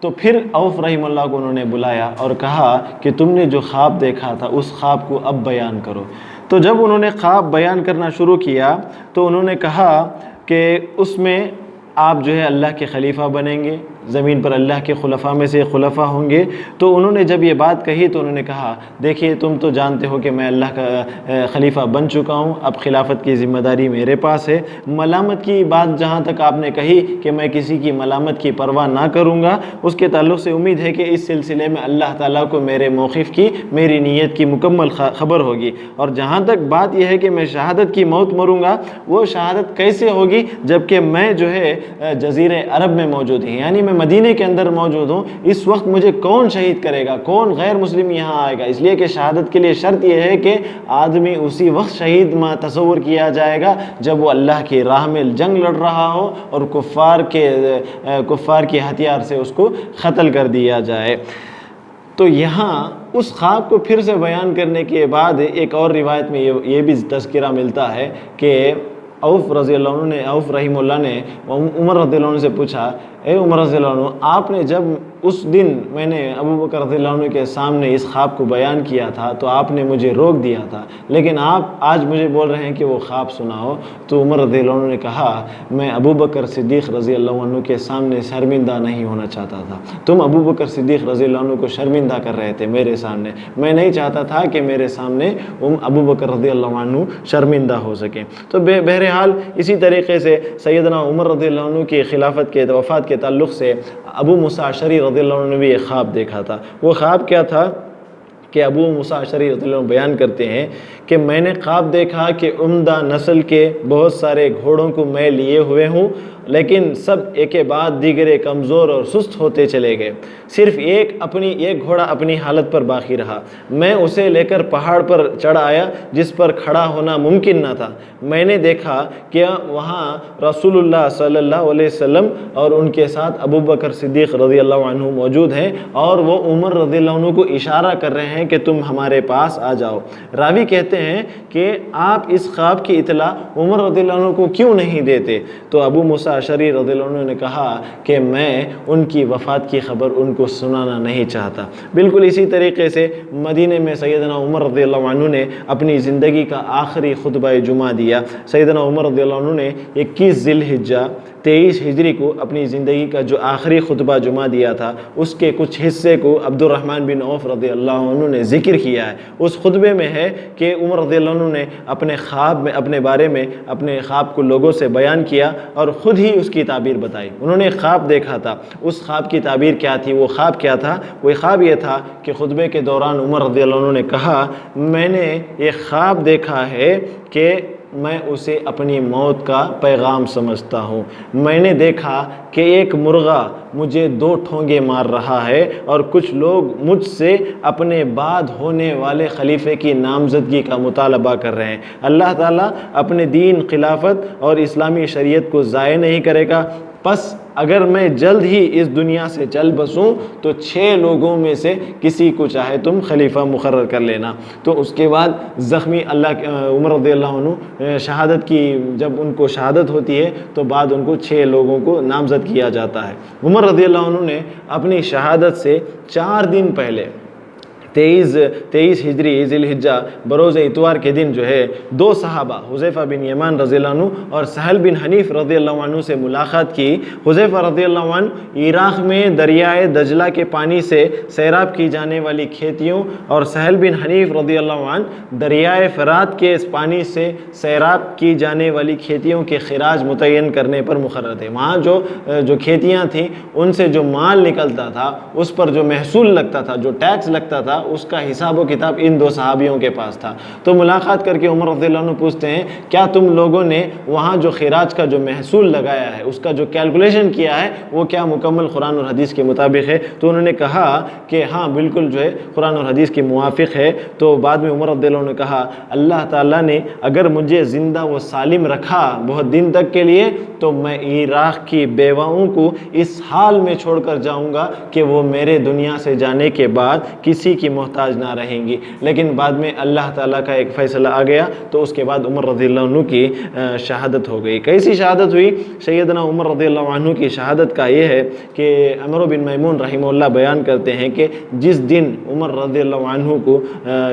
तो फिर औफ रहीमुल्लाह को उन्होंने बुलाया और कहा कि तुमने जो ख्वाब देखा था उस ख्वाब को अब बयान करो। तो जब उन्होंने ख्वाब बयान करना शुरू किया तो उन्होंने कहा कि उसमें आप जो है अल्लाह के खलीफा बनेंगे, ज़मीन पर अल्लाह के खुलफा में से खुलफा होंगे। तो उन्होंने जब ये बात कही तो उन्होंने कहा, देखिए तुम तो जानते हो कि मैं अल्लाह का खलीफा बन चुका हूँ, अब खिलाफत की ज़िम्मेदारी मेरे पास है। मलामत की बात जहाँ तक आपने कही कि मैं किसी की मलामत की परवाह ना करूँगा, उसके ताल्लुक़ से उम्मीद है कि इस सिलसिले में अल्लाह ताला को मेरे मौक़िफ़ की, मेरी नीयत की मुकम्मल ख़बर होगी। और जहाँ तक बात यह है कि मैं शहादत की मौत मरूँगा, वो शहादत कैसे होगी जबकि मैं जो है जज़ीरे अरब में मौजूद ही, यानी मैं मदीने के अंदर मौजूद हूँ। इस वक्त मुझे कौन शहीद करेगा, कौन गैर मुस्लिम यहाँ आएगा? इसलिए कि शहादत के लिए शर्त यह है कि आदमी उसी वक्त शहीद तस्वुर किया जाएगा जब वो अल्लाह की राह में जंग लड़ रहा हो और कुफ़ार के हथियार से उसको क़त्ल कर दिया जाए। तो यहाँ उस ख्वाब को फिर से बयान करने के बाद एक और रिवायत में ये भी तज़किरा मिलता है कि औफ रज़ियल्लाहु अन्हु ने, औफ रहीमुल्लाह ने उमर रज़ियल्लाहु अन्हु से पूछा, ए उमर रज़ियल्लाहु अन्हु, आपने जब उस दिन मैंने अबू बकर रज़ियल्लाहु अन्हु के सामने इस ख्वाब को बयान किया था तो आपने मुझे रोक दिया था, लेकिन आप आज मुझे बोल रहे हैं कि वो ख्वाब सुनाओ। तो उमर रज़ियल्लाहु अन्हु ने कहा, मैं अबू बकर सिद्दीक़ रज़ियल्लाहु अन्हु के सामने शर्मिंदा नहीं होना चाहता था। तुम अबू बकर सिद्दीक़ रज़ियल्लाहु अन्हु को शर्मिंदा कर रहे थे मेरे सामने, मैं नहीं चाहता था कि मेरे सामने अबू बकर रज़ियल्लाहु अन्हु शर्मिंदा हो सकें। तो बहरहाल इसी तरीके से सैयदना उमर रज़ियल्लाहु अन्हु की खिलाफत के वफ़ात के ताल्लुक़ से अबू मूसा अशअरी रज़ियल्लाहु अन्हु ने भी एक ख्वाब देखा था। वो ख्वाब क्या था कि अबू मूसा अशअरी रज़ियल्लाहु अन्हु बयान करते हैं कि मैंने ख्वाब देखा कि उम्दा नस्ल के बहुत सारे घोड़ों को मैं लिए हुए हूँ, लेकिन सब एक के बाद दीगरे कमज़ोर और सुस्त होते चले गए। सिर्फ एक घोड़ा अपनी हालत पर बाकी रहा। मैं उसे लेकर पहाड़ पर चढ़ आया जिस पर खड़ा होना मुमकिन न था। मैंने देखा कि वहाँ रसूलुल्लाह सल्लल्लाहु अलैहि वसल्लम और उनके साथ अबू बकर सिद्दीक़ रज़ियल्लाहु अन्हु मौजूद हैं और वो उमर रज़ियल्लाहु अन्हु को इशारा कर रहे हैं कि तुम हमारे पास आ जाओ। रावी कहते हैं कि आप इस ख्वाब की इतला उमर रज़ियल्लाहु अन्हु को क्यों नहीं देते? तो अबू मूसा अशरी रज़ियल्लाहु अन्हु ने कहा कि मैं उनकी वफ़ात की ख़बर उनको सुनाना नहीं चाहता। बिल्कुल इसी तरीके से मदीने में सैयदना उमर रज़ियल्लाहु अन्हु ने अपनी ज़िंदगी का आखिरी खुतबा जुमा दिया। सैयदना उमर रज़ियल्लाहु अन्हु ने 21 ज़िलहिज्जा 23 हिजरी को अपनी ज़िंदगी का जो आखिरी खुतबा जुमा दिया था, उसके कुछ हिस्से को अब्दुर्रहमान बिन औफ रज़ियल्लाहु अन्हु ने ज़िक्र किया है। उस खुतबे में है कि उमर रज़ियल्लाहु अन्हु ने अपने ख्वाब में, अपने बारे में अपने ख्वाब को लोगों से बयान किया और ख़ुद ही उसकी ताबीर बताई। उन्होंने एक ख्वाब देखा था, उस ख्वाब की ताबीर क्या थी, वो ख्वाब क्या था? वो ख्वाब ये था कि खुतबे के दौरान उमर रज़ियल्लाहु अन्हु ने कहा, मैंने ये ख्वाब देखा है कि मैं उसे अपनी मौत का पैगाम समझता हूँ। मैंने देखा कि एक मुर्गा मुझे 2 ठोंगे मार रहा है और कुछ लोग मुझसे अपने बाद होने वाले खलीफे की नामज़दगी का मुतालबा कर रहे हैं। अल्लाह ताला अपने दीन, खिलाफत और इस्लामी शरीयत को ज़ाय नहीं करेगा। बस अगर मैं जल्द ही इस दुनिया से चल बसूं तो 6 लोगों में से किसी को चाहे तुम खलीफा मुकर्रर कर लेना। तो उसके बाद ज़ख्मी उमर रज़ियल्लाहु अन्हु शहादत की, जब उनको शहादत होती है तो बाद उनको 6 लोगों को नामज़द किया जाता है। उमर रज़ियल्लाहु अन्हु ने अपनी शहादत से 4 दिन पहले 23 हिजरी ज़िलहिज्जा बरोज़ इतवार के दिन जो है 2 सहाबा हुज़ैफ़ा बिन यमान रज़ियल्लाहु अन्हु और सहल बिन हनीफ़ रज़ियल्लाहु अन्हु से मुलाकात की। हुज़ैफ़ा रज़ियल्लाहु अन्हु इराक़ में दरियाए दजला के पानी से सैराब की जाने वाली खेतियों और सहल बिन हनीफ़ रज़ियल्लाहु अन्हु दरियाए फ़रात के इस पानी से सैराब की जाने वाली खेतियों के खिराज मुतय्यन करने पर मुक़र्रर थे। वहाँ जो खेतियाँ थीं उनसे जो माल निकलता था, उस पर जो महसूल लगता था, जो टैक्स लगता था, उसका हिसाब व किताब इन 2 सहाबियों के पास था। तो मुलाकात करके उमर रज़ियल्लाहु अन्हु पूछते हैं, क्या तुम लोगों ने वहाँ जो खिराज का जो महसूल लगाया है, उसका जो कैलकुलेशन किया है, वो क्या मुकम्मल कुरान और हदीस के मुताबिक है? तो उन्होंने कहा कि हाँ बिल्कुल जो है कुरान और हदीस के मुवाफिक है। तो बाद में उमर रज़ियल्लाहु अन्हु ने कहा, अल्लाह ताला ने अगर मुझे ज़िंदा व सालिम रखा बहुत दिन तक के लिए तो मैं इराक़ की बेवाओं को इस हाल में छोड़कर जाऊँगा कि वो मेरे दुनिया से जाने के बाद किसी की मोहताज ना रहेंगी। लेकिन बाद में अल्लाह ताला का एक फ़ैसला आ गया, तो उसके बाद उमर रज़ियल्लाहु अन्हु की शहादत हो गई। कैसी शहादत हुई? सैयदना उमर रज़ियल्लाहु अन्हु की शहादत का ये है कि अमर बिन मैमून रहमहुल्लाह बयान करते हैं कि जिस दिन उमर रज़ियल्लाहु अन्हु को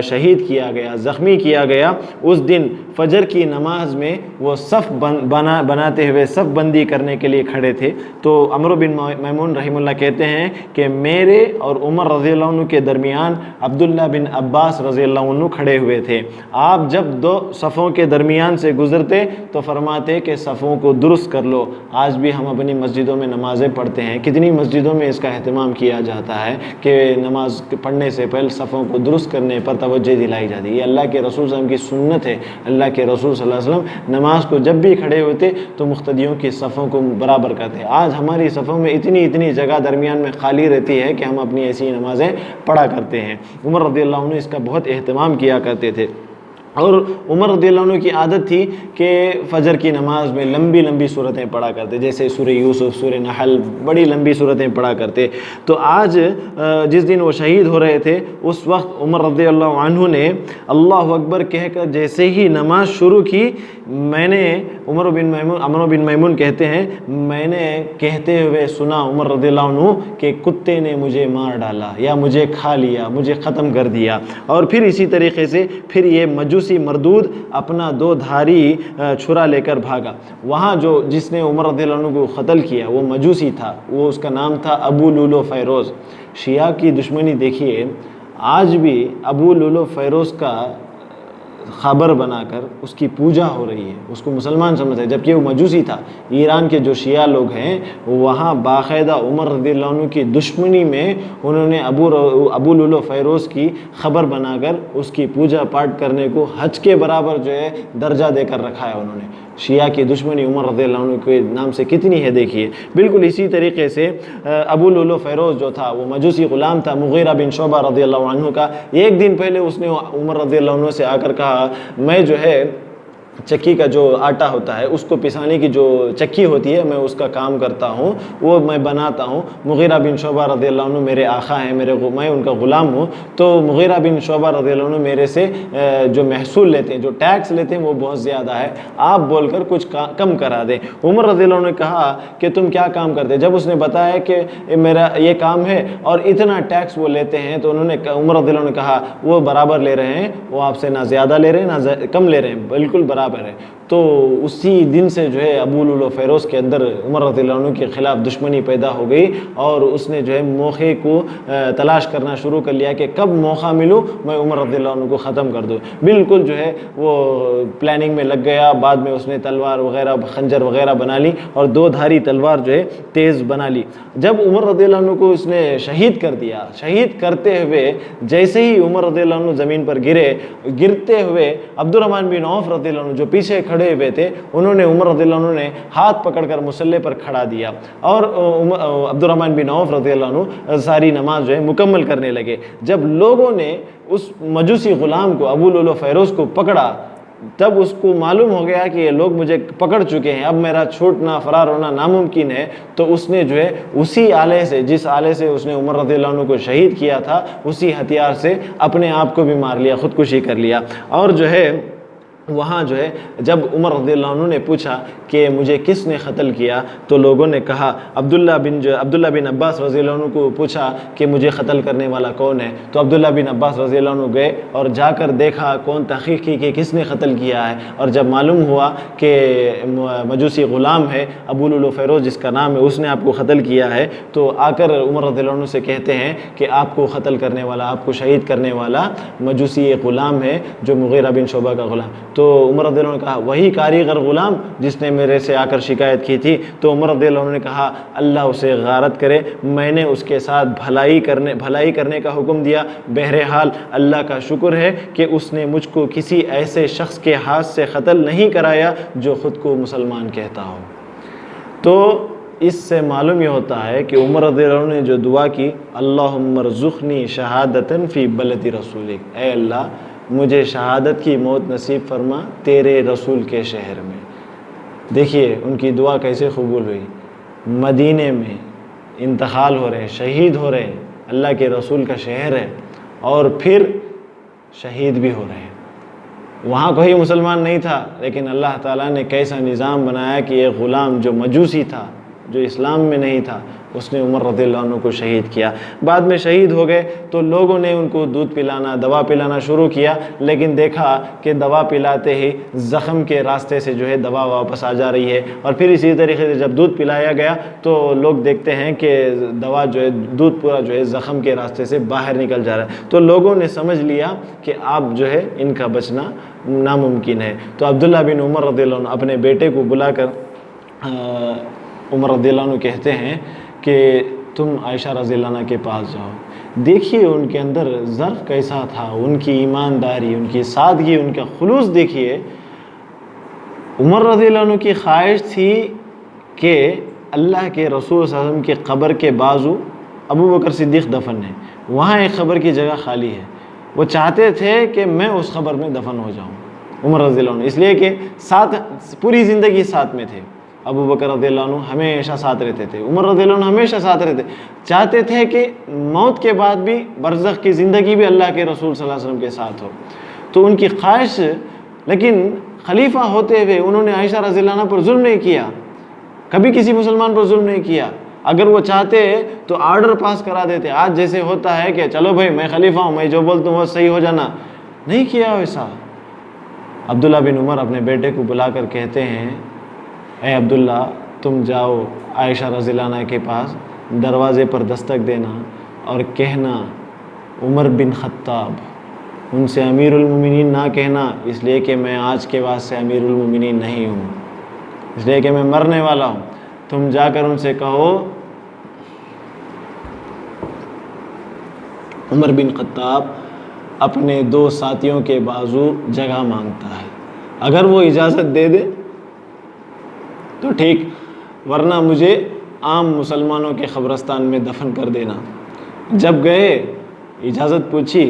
शहीद किया गया, ज़ख्मी किया गया, उस दिन फ़जर की नमाज में वो सफ़ बनाते हुए सफ़ बंदी करने के लिए खड़े थे। तो अमर बिन मैमून रहमहुल्लाह कहते हैं कि मेरे और उमर रज़ियल्लाहु अन्हु के दरमियान अब्दुल्ला बिन अब्बास रज़ियल्लाहु अन्हु खड़े हुए थे। आप जब 2 सफ़ों के दरमियान से गुज़रते तो फरमाते कि सफ़ों को दुरुस्त कर लो। आज भी हम अपनी मस्जिदों में नमाज़ें पढ़ते हैं, कितनी मस्जिदों में इसका अहतमाम किया जाता है कि नमाज पढ़ने से पहले सफ़ों को दुरुस्त करने पर तवज्जो दिलाई जाती है। ये अल्लाह के रसूल सल्लल्लाहु अलैहि वसल्लम की सुन्नत है। अल्लाह के रसूल सल्लल्लाहु अलैहि वसल्लम नमाज को जब भी खड़े होते तो मुख्तदियों की सफ़ों को बराबर करते। आज हमारी सफ़ों में इतनी जगह दरमियान में खाली रहती है कि हम अपनी ऐसी नमाज़ें पढ़ा करते हैं। उमर रज़ियल्लाहु अन्हु इसका बहुत एहतमाम किया करते थे। और उमर रज़ियल्लाहु अन्हु की आदत थी कि फ़जर की नमाज में लंबी लंबी सूरतें पढ़ा करते, जैसे सूरह यूसुफ, सूरह नहल, बड़ी लंबी सूरतें पढ़ा करते। तो आज जिस दिन वो शहीद हो रहे थे, उस वक्त उमर रज़ियल्लाहु अन्हु ने अल्लाहु अकबर कहकर जैसे ही नमाज शुरू की, मैंने अमर बिन मैमून कहते हैं, मैंने कहते हुए सुना उमर रज़ियल्लाहु अन्हु कि कुत्ते ने मुझे मार डाला या मुझे खा लिया, मुझे ख़त्म कर दिया। और फिर इसी तरीके से फिर ये मजूसी मरदूद अपना 2 धारी छुरा लेकर भागा। वहाँ जिसने उमर रज़ियल्लाहु अन्हु को क़त्ल किया वो मजूसी था, वो उसका नाम था अबू लुलु फ़ैरोज़। शिया की दुश्मनी देखिए, आज भी अबू लुलु फ़ैरोज़ का खबर बनाकर उसकी पूजा हो रही है, उसको मुसलमान समझते हैं, जबकि वो मजूसी था। ईरान के जो शिया लोग हैं वहाँ बाकायदा उमर रज़ियल्लाहु अन्हु की दुश्मनी में उन्होंने अबू लुलु फ़ैरोज़ की खबर बनाकर उसकी पूजा पाठ करने को हज के बराबर जो है दर्जा देकर रखा है उन्होंने। शिया की दुश्मनी उमर रज़ियल्लाहु अन्हु के नाम से कितनी है देखिए। बिल्कुल इसी तरीके से अबू लुलु फ़ैरोज़ जो था वो मजूसी ग़ुलाम था मुग़ीरा बिन शुबा रज़ियल्लाहु अन्हु का। एक दिन पहले उसने उमर रज़ियल्लाहु अन्हु से आकर कहा, मैं जो है चक्की का जो आटा होता है उसको पिसाने की जो चक्की होती है, मैं उसका काम करता हूँ, वो मैं बनाता हूँ। मुगीरा बिन शोबा रज़ियल्लाहु अन्हु मेरे आका हैं, मैं उनका ग़ुलाम हूँ। तो मुगीरा बिन शोबा रज़ियल्लाहु अन्हु मेरे से जो महसूल लेते हैं, जो टैक्स लेते हैं वो बहुत ज़्यादा है, आप बोलकर कुछ कम करा दें। उमर रज़ियल्लाहु अन्हु ने कहा कि तुम क्या काम करते हैं? जब उसने बताया कि मेरा ये काम है और इतना टैक्स वो लेते हैं, तो उमर रज़ियल्लाहु अन्हु ने कहा वो बराबर ले रहे हैं, वो आपसे ना ज़्यादा ले रहे हैं ना कम ले रहे हैं, बिल्कुल बराबर है। तो उसी दिन से जो है अबू लुलु फ़ैरोज़ के अंदर उमर रज़ियल्लाहु अन्हु के ख़िलाफ़ दुश्मनी पैदा हो गई और उसने जो है मौके को तलाश करना शुरू कर लिया कि कब मौका मिलूँ मैं उमर रज़ियल्लाहु अन्हु को ख़त्म कर दूँ। बिल्कुल जो है वो प्लानिंग में लग गया। बाद में उसने तलवार वग़ैरह, खंजर वग़ैरह बना ली और 2 धारी तलवार जो है तेज़ बना ली। जब उमर रज़ियल्लाहु अन्हु को उसने शहीद कर दिया, शहीद करते हुए जैसे ही उमर रज़ियल्लाहु अन्हु ज़मीन पर गिरते हुए अब्दुर्रहमान बिन औफ रज़ियल्लाहु अन्हु जो पीछे खड़े हुए थे, उन्होंने उमर रज़ियल्लाहु अन्हु ने हाथ पकड़कर मुसल्ले पर खड़ा दिया और अब्दुर्रहमान बिन औफ रज़ियल्लाहु अन्हु सारी नमाज जो है मुकम्मल करने लगे। जब लोगों ने उस मजूसी ग़ुलाम को, अबू लुलु फ़ैरोज़ को पकड़ा, तब उसको मालूम हो गया कि ये लोग मुझे पकड़ चुके हैं, अब मेरा छूटना, फरार होना नामुमकिन है। तो उसने जो है उसी आले से, जिस आले से उसने उमर रज़ियल्लाहु अन्हु को शहीद किया था, उसी हथियार से अपने आप को भी मार लिया, ख़ुदकुशी कर लिया। और जो है वहाँ जो है जब उमर रज़ियल्लाहु अन्हु ने पूछा कि मुझे किसने क़त्ल किया, तो लोगों ने कहा अब्दुल्ला बिन अब्बास रज़ियल्लाहु अन्हु को पूछा कि मुझे क़त्ल करने वाला कौन है। तो अब्दुल्ला बिन अब्बास रज़ियल्लाहु अन्हु गए और जाकर देखा कौन तहक़ीक़ की कि किसने क़त्ल किया है। और जब मालूम हुआ कि मजूसी ग़ुलाम है अबू लुलु फ़ैरोज़ जिसका नाम है, उसने आपको क़त्ल किया है, तो आकर उमर रज़ियल्लाहु अन्हु से कहते हैं कि आपको क़त्ल करने वाला, आपको शहीद करने वाला मजूसी ग़ुलाम है जो मुग़ीरा बिन शोबा का ग़ुलाम। तो उमर रज़ियल्लाहु अन्हु ने कहा वही कारीगर ग़ुलाम जिसने मेरे से आकर शिकायत की थी। तो उमर रज़ियल्लाहु अन्हु ने कहा अल्लाह उसे गारत करे, मैंने उसके साथ भलाई करने का हुक्म दिया। बहरहाल अल्लाह का शुक्र है कि उसने मुझको किसी ऐसे शख्स के हाथ से क़त्ल नहीं कराया जो ख़ुद को मुसलमान कहता हो। तो इससे मालूम ये होता है कि उमर रज़ियल्लाहु अन्हु ने जो दुआ की, अल्लाहुम्मा रज़ुक़नी शहादतन फ़ी बलदी रसूलिक, ऐ अल्लाह मुझे शहादत की मौत नसीब फरमा तेरे रसूल के शहर में। देखिए उनकी दुआ कैसे कबूल हुई। मदीने में इंतकाल हो रहे, शहीद हो रहे, अल्लाह के रसूल का शहर है, और फिर शहीद भी हो रहे हैं। वहाँ कोई मुसलमान नहीं था, लेकिन अल्लाह ताला ने कैसा निज़ाम बनाया कि ये ग़ुलाम जो मजूसी था, जो इस्लाम में नहीं था, उसने उमर रज़ियल्लाहु अन्हु को शहीद किया। बाद में शहीद हो गए तो लोगों ने उनको दूध पिलाना, दवा पिलाना शुरू किया, लेकिन देखा कि दवा पिलाते ही ज़ख़म के रास्ते से जो है दवा वापस आ जा रही है। और फिर इसी तरीके से जब दूध पिलाया गया तो लोग देखते हैं कि दवा जो है, दूध पूरा जो है ज़ख़म के रास्ते से बाहर निकल जा रहा है। तो लोगों ने समझ लिया कि अब जो है इनका बचना नामुमकिन है। तो अब्दुल्ला बिन उमर रज़ियल्लाहु अन्हु अपने बेटे को बुलाकर उमर रज़ियल्लाहु अन्हु कहते हैं कि तुम आयशा रज़ियल्लाहु अन्हा के पास जाओ। देखिए उनके अंदर ज़र्फ़ कैसा था, उनकी ईमानदारी, उनकी सादगी, उनका खुलूस देखिए। उमर रज़ियल्लाहु अन्हु की ख्वाहिश थी कि अल्लाह के रसूल सल्लल्लाहु अलैहि वसल्लम के क़ब्र के बाजू अबू बकर सिद्दीक़ दफन है, वहाँ एक क़ब्र की जगह खाली है। वो चाहते थे कि मैं उस क़ब्र में दफन हो जाऊँ, उमर रज़ियल्लाहु अन्हु, इसलिए कि साथ पूरी ज़िंदगी साथ में थे। अबू बकर रज़ियल्लाहु अन्हु हमेशा साथ रहते थे, उमर रज़ियल्लाहु अन्हु हमेशा साथ रहते, चाहते थे कि मौत के बाद भी, बरज़ख की ज़िंदगी भी अल्लाह के रसूल सल्लल्लाहु अलैहि वसल्लम के साथ हो। तो उनकी ख्वाहिश, लेकिन खलीफा होते हुए उन्होंने आयशा रज़ियल्लाहु अन्हा पर जुल्म नहीं किया, कभी किसी मुसलमान पर जुल्म नहीं किया। अगर वो चाहते तो आर्डर पास करा देते। आज जैसे होता है कि चलो भाई मैं खलीफा हूँ, मैं जो बोलता हूँ वो सही हो जाना, नहीं किया वैसा। अब्दुल्ला बिन उमर अपने बेटे को बुलाकर कहते हैं, ए अब्दुल्ला तुम जाओ आयशा रज़ियल्लाहु अन्हा के पास, दरवाज़े पर दस्तक देना और कहना उमर बिन ख़त्ताब, उनसे अमीरुल मोमिनीन ना कहना, इसलिए कि मैं आज के बाद से अमीरुल मोमिनीन नहीं हूँ, इसलिए कि मैं मरने वाला हूँ। तुम जाकर उनसे कहो उमर बिन ख़त्ताब अपने 2 साथियों के बाजू जगह मांगता है, अगर वो इजाज़त दे दे तो ठीक, वरना मुझे आम मुसलमानों के क़ब्रिस्तान में दफन कर देना। जब गए, इजाज़त पूछी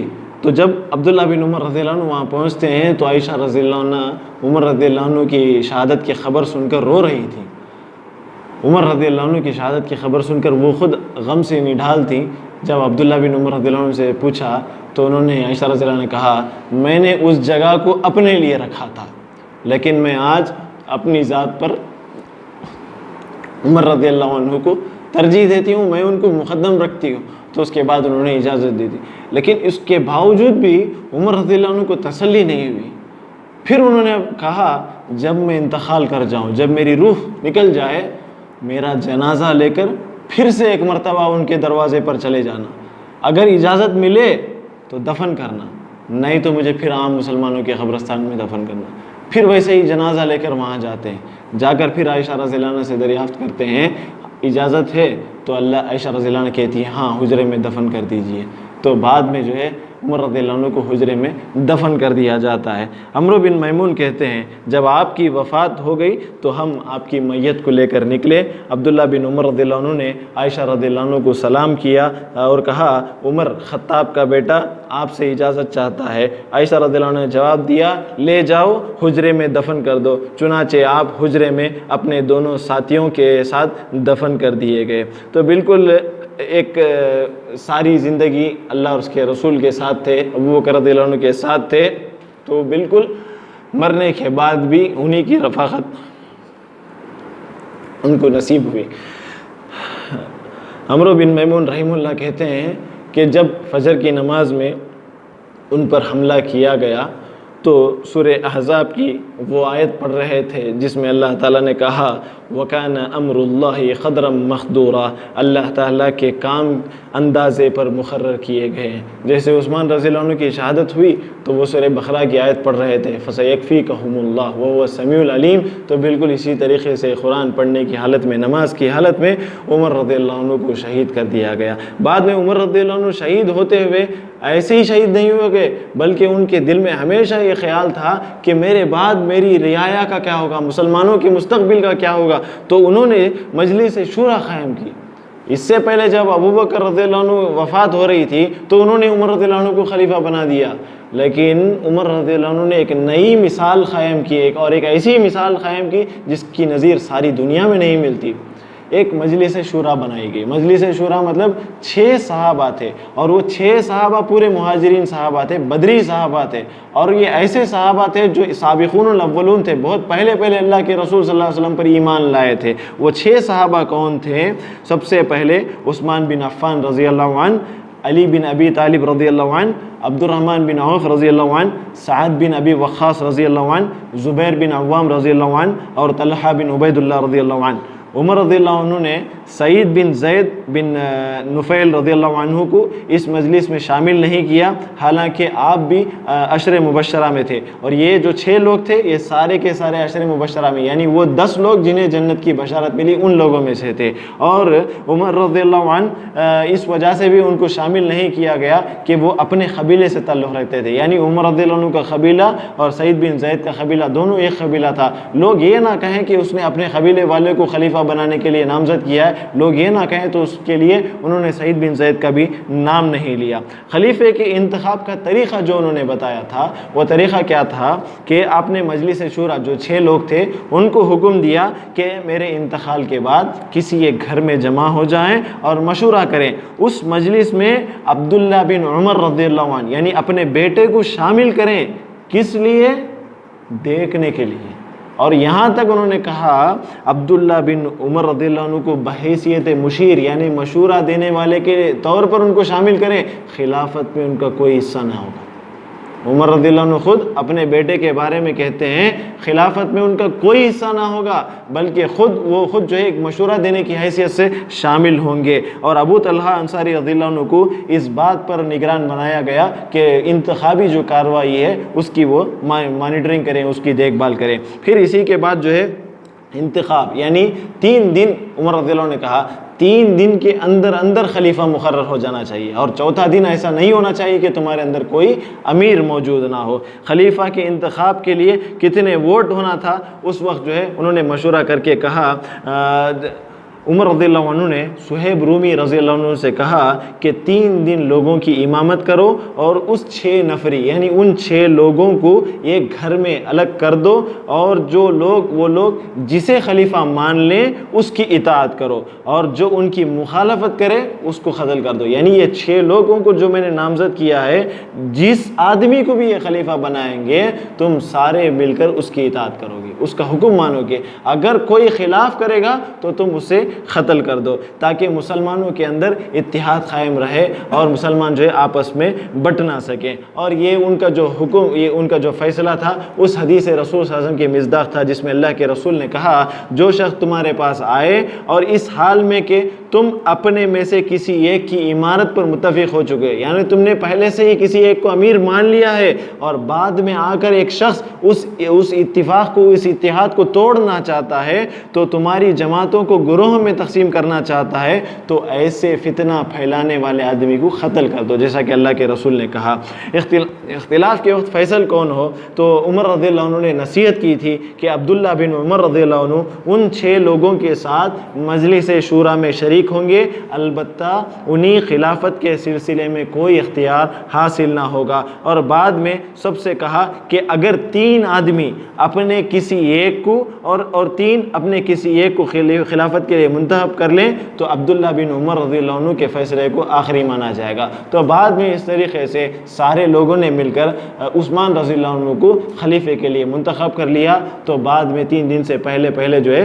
तो जब अब्दुल्ला बिन उमर रज़ियल्लाहु अन्हु वहाँ पहुँचते हैं तो आयशा रज़ियल्लाहु अन्हा उमर रज़ियल्लाहु अन्हु की शहादत की ख़बर सुनकर रो रही थी। उमर रज़ियल्लाहु अन्हु की शहादत की ख़बर सुनकर वो ख़ुद गम से निढाल थी। जब अब्दुल्ला बिन उमर रज़ियल्लाहु अन्हु से पूछा तो उन्होंने, आयशा रज़ियल्लाहु अन्हा ने कहा, मैंने उस जगह को अपने लिए रखा था, लेकिन मैं आज अपनी ज़ात पर उमर रज़ियल्लाहु अन्हु को तरजीह देती हूँ, मैं उनको मुक़द्दम रखती हूँ। तो उसके बाद उन्होंने इजाज़त दे दी, लेकिन इसके बावजूद भी उमर रज़ियल्लाहु अन्हु को तसल्ली नहीं हुई। फिर उन्होंने कहा, जब मैं इंतकाल कर जाऊँ, जब मेरी रूह निकल जाए, मेरा जनाजा लेकर फिर से एक मरतबा उनके दरवाज़े पर चले जाना, अगर इजाज़त मिले तो दफन करना, नहीं तो मुझे फिर आम मुसलमानों के कब्रिस्तान में दफन करना। फिर वैसे ही जनाजा लेकर वहाँ जाते हैं। जाकर फिर आयशा रज़ियल्लाहु अन्हा से दरियाफ़्त करते हैं, इजाज़त है? तो आयशा रज़ियल्लाहु अन्हा कहती है, हाँ, हुजरे में दफन कर दीजिए। तो बाद में जो है उमर रज़ियल्लाहु अन्हु को हुजरे में दफन कर दिया जाता है। अम्र बिन मैमून कहते हैं, जब आपकी वफ़ात हो गई तो हम आपकी मैयत को लेकर निकले। अब्दुल्ला बिन उमर रज़ियल्लाहु अन्हु ने आयशा रज़ियल्लाहु अन्हु को सलाम किया और कहा, उमर ख़त्ताब का बेटा आपसे इजाज़त चाहता है। आयशा रज़ियल्लाहु अन्हा ने जवाब दिया, ले जाओ, हुजरे में दफन कर दो। चुनाचे आप हुजरे में अपने दोनों साथियों के साथ दफन कर दिए गए। तो बिल्कुल एक सारी ज़िंदगी अल्लाह और उसके रसूल के साथ थे, अबू बकर रज़ियल्लाहु अन्हु के साथ थे, तो बिल्कुल मरने के बाद भी उन्हीं की रफ़ाक़त उनको नसीब हुई। अम्र बिन मैमून रहीमुल्लाह कहते हैं कि जब फजर की नमाज में उन पर हमला किया गया तो सूरे अहज़ाब की वो आयत पढ़ रहे थे जिसमें अल्लाह ताला ने कहा, वकाना अम्रुल्लाहि क़दरम मक़दूरा, अल्लाह ताला के काम अंदाज़े पर मुक़र्रर किए गए हैं। जैसे उस्मान रज़ियल्लाहु अन्हु की शहादत हुई तो वो सूरे बक़रा की आयत पढ़ रहे थे, फ़सयकफ़ीकहुमुल्लाह व हुवा समीउल अलीम। तो बिल्कुल इसी तरीक़े से कुरान पढ़ने की हालत में, नमाज की हालत में उमर रज़ियल्लाहु अन्हु को शहीद कर दिया गया। बाद में उमर रज़ियल्लाहु अन्हु शहीद होते हुए ऐसे ही शहीद नहीं हो गए, बल्कि उनके दिल में हमेशा ये ख्याल था कि मेरे बाद मेरी रियाया का क्या होगा, मुसलमानों के मुस्तक़बिल का क्या होगा। तो उन्होंने मजलिस शूरा क़ायम की। इससे पहले जब अबू बकर रज़ियल्लाहु अन्हु वफ़ात हो रही थी तो उन्होंने उमर रज़ियल्लाहु अन्हु को खलीफा बना दिया, लेकिन उमर रज़ियल्लाहु अन्हु ने एक नई मिसाल क़ायम की, एक ऐसी मिसाल क़ायम की जिसकी नज़ीर सारी दुनिया में नहीं मिलती। एक मजलिस शूरा बनाई गई। मजलिस शूरा मतलब 6 सहाबा थे, और वो 6 सहाबा पूरे मुहाजिरीन सहाबा थे, बदरी सहाबा थे, और ये ऐसे सहाबा थे जो साबिक़ून अव्वलून थे, बहुत पहले अल्लाह के रसूल सल्लल्लाहु अलैहि वसल्लम पर ईमान लाए थे। वो 6 सहाबा कौन थे? सबसे पहले उस्मान बिन अफ़्फ़ान रज़ियल्लाहु अन्हु, अली बिन अबी तालिब रज़ियल्लाहु अन्हु, अब्दुर्रहमान बिन औफ़ रज़ियल्लाहु अन्हु, सअद बिन अबी वक़्क़ास रज़ियल्लाहु अन्हु, ज़ुबैर बिन अव्वाम रज़ियल्लाहु अन्हु और तलहा बिन उबैदुल्लाह रज़ियल्लाहु अन्हु। उमर रज़ियल्लाहु अन्हु ने सईद बिन ज़ैद बिन नुफ़ैल रज़ियल्लाहु अन्हु को इस मजलिस में शामिल नहीं किया, हालांकि आप भी अशरे मुबश्शरा में थे। और ये जो 6 लोग थे ये सारे के सारे अशरे मुबश्शरा में, यानी वो 10 लोग जिन्हें जन्नत की बशारत मिली उन लोगों में से थे। और उमर रज़ियल्लाहु अन्हु इस वजह से भी उनको शामिल नहीं किया गया कि वो अपने कबीले से ताल्लुक़ रखते थे, यानी उमर रज़ियल्लाहु अन्हु का कबीला और सईद बिन ज़ैद का कबीला दोनों एक कबीला था। लोग ये ना कहें कि उसने अपने कबीले वाले को खलीफा बनाने के लिए नामज़द किया है, लोग ये ना कहें तो उसके लिए उन्होंने सईद बिन ज़ैद का भी नाम नहीं लिया। खलीफे के इंतखाब का तरीक़ा जो उन्होंने बताया था वो तरीक़ा क्या था कि आपने मजलिस शूरा जो 6 लोग थे उनको हुक्म दिया कि मेरे इंतकाल के बाद किसी एक घर में जमा हो जाएं और मशूरा करें। उस मजलिस में अब्दुल्ला बिन उमर रज़ियल्लाहु अन्हु यानी अपने बेटे को शामिल करें, किस लिए? देखने के लिए। और यहाँ तक उन्होंने कहा अब्दुल्ला बिन उमर रज़ियल्लाहु अन्हु को बहैसियत मुशीर यानी मशूरा देने वाले के तौर पर उनको शामिल करें, खिलाफत में उनका कोई हिस्सा ना होगा। उमर रज़ियल्लाहु अन्हु खुद अपने बेटे के बारे में कहते हैं खिलाफत में उनका कोई हिस्सा ना होगा, बल्कि वो खुद जो है एक मशूरा देने की हैसियत से शामिल होंगे। और अबू तलहा अंसारी रज़ियल्लाहु अन्हु को इस बात पर निगरान बनाया गया कि इंतखाबी जो कार्रवाई है उसकी वो मॉनिटरिंग करें, उसकी देखभाल करें। फिर इसी के बाद जो है इंतखाब यानी 3 दिन उमर रज़ियल्लाहु अन्हु ने कहा 3 दिन के अंदर अंदर खलीफा मुकर्रर हो जाना चाहिए, और चौथा दिन ऐसा नहीं होना चाहिए कि तुम्हारे अंदर कोई अमीर मौजूद ना हो। खलीफा के इंतखाब के लिए कितने वोट होना था उस वक्त जो है उन्होंने मशवरा करके कहा उमर रज़ियल्लाहु अन्हु ने सुहैब रूमी रज़ियल्लाहु अन्हु से कहा कि 3 दिन लोगों की इमामत करो और उस 6 नफरी यानी उन 6 लोगों को एक घर में अलग कर दो और जो लोग वो लोग जिसे खलीफा मान लें उसकी इताअत करो और जो उनकी मुखालफत करे उसको क़त्ल कर दो। यानी ये 6 लोगों को जो मैंने नामज़द किया है, जिस आदमी को भी ये खलीफा बनाएंगे तुम सारे मिलकर उसकी इताअत करोगे, उसका हुक्म मानोगे। अगर कोई खिलाफ करेगा तो तुम उसे क़त्ल कर दो, ताकि मुसलमानों के अंदर इत्तिहाद कायम रहे और मुसलमान जो है आपस में बट ना सकें। और ये उनका जो हुक्म, ये उनका जो फ़ैसला था उस हदीस रसूल सल्लल्लाहु अलैहि वसल्लम के मिज़दाक़ था, जिसमें अल्लाह के रसूल ने कहा, जो शख्स तुम्हारे पास आए और इस हाल में कि तुम अपने में से किसी एक की इमारत पर मुत्तफ़िक़ हो चुके, यानी तुमने पहले से ही किसी एक को अमीर मान लिया है और बाद में आकर एक शख्स उस इत्तिफाक़ को, इस इत्तिहाद को तोड़ना चाहता है, तो तुम्हारी जमातों को गुरोह में तकसीम करना चाहता है, तो ऐसे फितना फैलाने वाले आदमी को क़त्ल कर दो, जैसा कि अल्लाह के रसूल ने कहा। इख्तिलाफ़ के वक्त फ़ैसल कौन हो, तो उमर रज़ियल्लाहु अन्हु ने नसीहत की थी कि अब्दुल्ला बिन उमर रज़ियल्लाहु अन्हु उन 6 लोगों के साथ मजलिस शूरा में शरीक होंगे, अलबत्ता उन्हीं खिलाफत के सिलसिले में कोई इख्तियार हासिल ना होगा। और बाद में सबसे कहा कि अगर 3 आदमी अपने किसी एक को और 3 अपने किसी एक को खिलाफत के लिए मुंतखब कर लें तो अब्दुल्ला बिन उमर रज़ियल्लाहु अन्हु के फ़ैसले को आखिरी माना जाएगा। तो बाद में इस तरीके से सारे लोगों ने मिलकर उस्मान रज़ियल्लाहु अन्हु को खलीफे के लिए मुंतखब कर लिया। तो बाद में 3 दिन से पहले जो है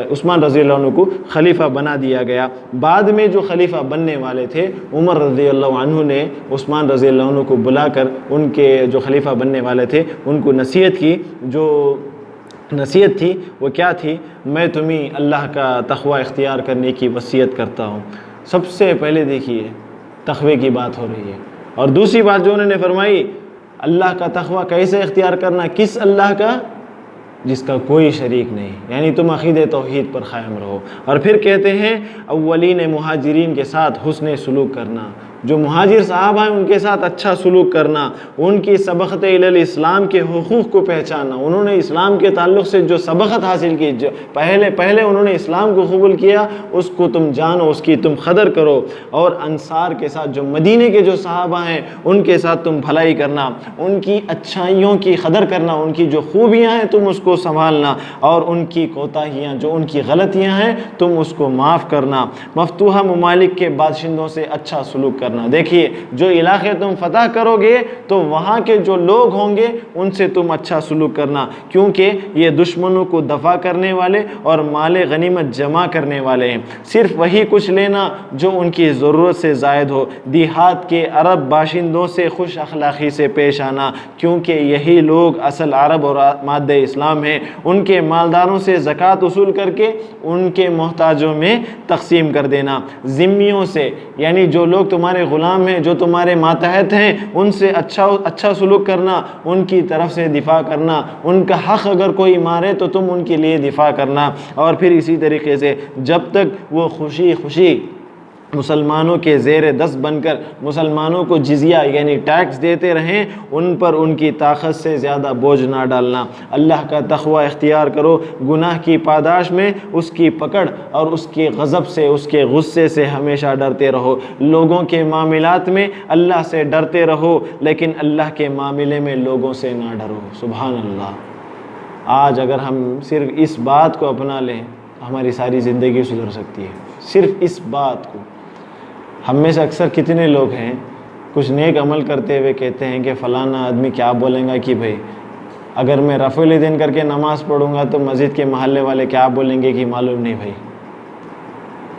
उस्मान रज़ियल्लाहु अन्हु को खलीफा बना दिया गया। बाद में जो खलीफा बनने वाले थे, उमर रज़ियल्लाहु अन्हु ने उस्मान रज़ियल्लाहु अन्हु को बुलाकर उनके जो खलीफा बनने वाले थे उनको नसीहत की। जो नसीहत थी वो क्या थी, मैं तुम्हें अल्लाह का तक़वा इख्तियार करने की वसीयत करता हूँ। सबसे पहले देखिए तक़वे की बात हो रही है, और दूसरी बात जो उन्होंने फरमाई, अल्लाह का तक़वा कैसे इख्तियार करना, किस अल्लाह का, जिसका कोई शरीक नहीं, यानी तुम अक़ीदे तौहीद पर क़ायम रहो। और फिर कहते हैं अव्वलीन मुहाजिरीन के साथ हुस्न सलूक करना, जो मुहाजिर साहब हैं उनके साथ अच्छा सलूक करना, उनकी सबक़त इलल इस्लाम के हुकूक़ को पहचानना, उन्होंने इस्लाम के ताल्लुक़ से जो सबक़त हासिल की, जो पहले उन्होंने इस्लाम को कबूल किया, उसको तुम जानो, उसकी तुम क़दर करो। और अंसार के साथ, जो मदीने के जो सहाबा हैं उनके साथ तुम भलाई करना, उनकी अच्छाइयों की क़दर करना, उनकी जो खूबियाँ हैं तुम उसको संभालना, और उनकी कोताहियाँ, जो उनकी गलतियाँ हैं तुम उसको माफ़ करना। मफतूहा ममालिक के बाशिंदों से अच्छा सलूक करना। देखिए, जो इलाके तुम फतह करोगे तो वहाँ के जो लोग होंगे उनसे तुम अच्छा सलूक करना, क्योंकि ये दुश्मनों को दफ़ा करने वाले और माले गनीमत जमा करने वाले हैं। सिर्फ वही कुछ लेना जो उनकी ज़रूरत से ज़ायद हो। देहात के अरब बाशिंदों से खुश अखलाक़ी से पेश आना, क्योंकि यही लोग असल अरब और मादे इस्लाम हैं। उनके मालदारों से ज़कात वसूल करके उनके मोहताजों में तकसीम कर देना। ज़िम्मियों से, यानी जो लोग तुम्हारे ग़ुलाम हैं, जो तुम्हारे मातहत हैं, उनसे अच्छा सलूक करना, उनकी तरफ से दिफा करना, उनका हक़ अगर कोई मारे तो तुम उनके लिए दिफा करना। और फिर इसी तरीके से जब तक वो खुशी मुसलमानों के ज़ेर दस्त बनकर मुसलमानों को जिज़िया यानी टैक्स देते रहें, उन पर उनकी ताकत से ज़्यादा बोझ ना डालना। अल्लाह का तक़वा इख्तियार करो, गुनाह की पादाश में उसकी पकड़ और उसके गज़ब से, उसके गुस्से से हमेशा डरते रहो। लोगों के मामलात में अल्लाह से डरते रहो, लेकिन अल्लाह के मामले में लोगों से ना डरो। सुभान अल्लाह। आज अगर हम सिर्फ़ इस बात को अपना लें, हमारी सारी ज़िंदगी सुधर सकती है। सिर्फ़ इस बात को। हम में से अक्सर कितने लोग हैं कुछ नेक अमल करते हुए कहते हैं कि फ़लाना आदमी क्या बोलेगा कि भाई अगर मैं रफ़ुल दिन करके नमाज़ पढ़ूँगा तो मस्जिद के महल्ले वाले क्या बोलेंगे कि मालूम नहीं। भाई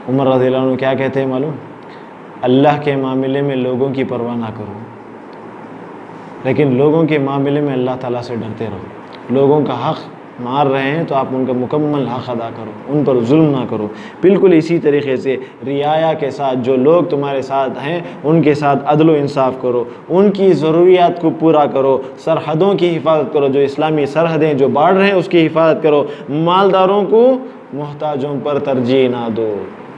उमर रज़ियल्लाहु अन्हु क्या कहते हैं मालूम, अल्लाह के मामले में लोगों की परवाह ना करो, लेकिन लोगों के मामले में अल्लाह ताला से डरते रहो। लोगों का हक़ मार रहे हैं तो आप उनका मुकम्मल हक़ अदा करो, उन पर जुल्म ना करो। बिल्कुल इसी तरीके से रियाया के साथ जो लोग तुम्हारे साथ हैं उनके साथ अदल व इंसाफ़ करो, उनकी ज़रूरियात को पूरा करो, सरहदों की हिफाजत करो, जो इस्लामी सरहदें जो बाढ़ रहे हैं उसकी हिफाजत करो। मालदारों को मोहताजों पर तरजीह ना दो।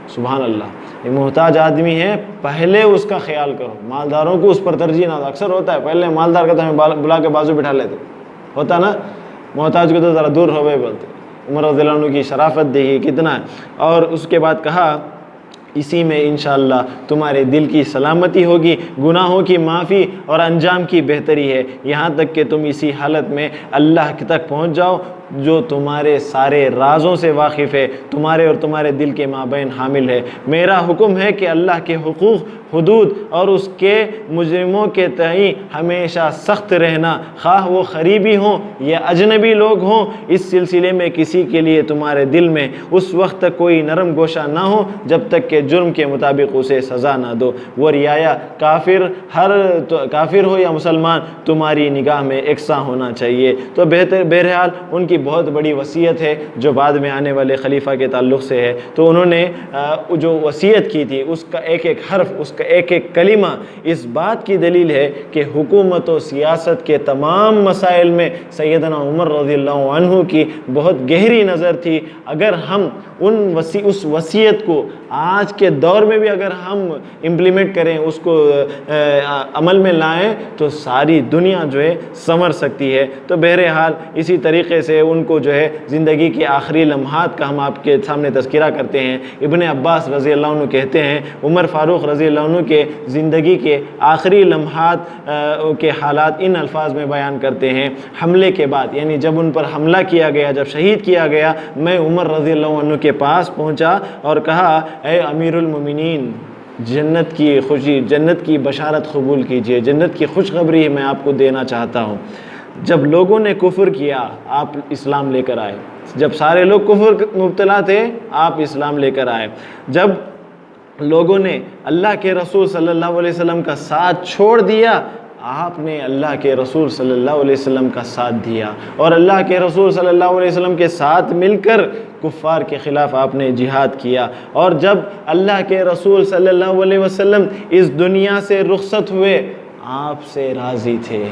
सुभान अल्लाह। ये मोहताज आदमी है, पहले उसका ख्याल करो, मालदारों को उस पर तरजीह ना दो। अक्सर होता है पहले मालदार का तो हमें बुला के बाजू बिठा लेते, होता ना, मोहताज को तो ज़रा दूर हो गए बोलते, उमर रज़ियल्लाहु अन्हु की शराफत देखिए कितना है। और उसके बाद कहा इसी में इंशाअल्लाह तुम्हारे दिल की सलामती होगी, गुनाहों की माफ़ी और अंजाम की बेहतरी है, यहाँ तक कि तुम इसी हालत में अल्लाह तक पहुँच जाओ जो तुम्हारे सारे राज़ों से वाकिफ़ है, तुम्हारे और तुम्हारे दिल के माबैन हामिल है। मेरा हुक्म है कि अल्लाह के हुकूक़, हुदूद और उसके मुजरिमों के तई हमेशा सख्त रहना, ख़्वाह वो क़रीबी हों या अजनबी लोग हों। इस सिलसिले में किसी के लिए तुम्हारे दिल में उस वक्त तक कोई नरम गोशा ना हो जब तक कि जुर्म के मुताबिक उसे सज़ा ना दो। वो रियाया काफिर हो या मुसलमान, तुम्हारी निगाह में एकसा होना चाहिए। तो बहरहाल उनकी बहुत बड़ी वसीयत है जो बाद में आने वाले खलीफा के ताल्लुक़ से है। तो उन्होंने जो वसीयत की थी उसका एक एक हर्फ, उसका एक एक कलिमा इस बात की दलील है कि हुकूमत और सियासत के तमाम मसाइल में सैयदना उमर रज़ियल्लाहु अन्हु की बहुत गहरी नज़र थी। अगर हम उस वसीयत को आज के दौर में भी अगर हम इम्प्लीमेंट करें, उसको अमल में लाएं, तो सारी दुनिया जो है संवर सकती है। तो बहरहाल इसी तरीक़े से उनको जो है ज़िंदगी के आखिरी लम्हात का हम आपके सामने तज़किरा करते हैं। इब्न अब्बास रज़ियल्लाहु अन्हु कहते हैं उमर फ़ारूक रज़ियल्लाहु अन्हु के ज़िंदगी के आखिरी लम्हात के हालात इन अल्फाज में बयान करते हैं। हमले के बाद, यानी जब उन पर हमला किया गया, जब शहीद किया गया, मैं उमर रज़ियल्लाहु अन्हु के पास पहुँचा और कहा, ए अमीरुल मोमिनीन, जन्नत की खुशी, जन्नत की बशारत कबूल कीजिए, जन्नत की खुशखबरी मैं आपको देना चाहता हूँ। जब लोगों ने कुफ्र किया आप इस्लाम लेकर आए, जब सारे लोग कुफ्र मुब्तला थे आप इस्लाम लेकर आए, जब लोगों ने अल्लाह के रसूल सल्लल्लाहु अलैहि वसल्लम का साथ छोड़ दिया आपने अल्लाह के रसूल सल्लल्लाहु अलैहि वसल्लम का साथ दिया और अल्लाह के रसूल सल्लल्लाहु अलैहि वसल्लम के साथ मिलकर कुफ़ार के ख़िलाफ़ आपने जिहाद किया। और जब अल्लाह के रसूल सल्लल्लाहु अलैहि वसल्लम इस दुनिया से रुखसत हुए आपसे राज़ी थे,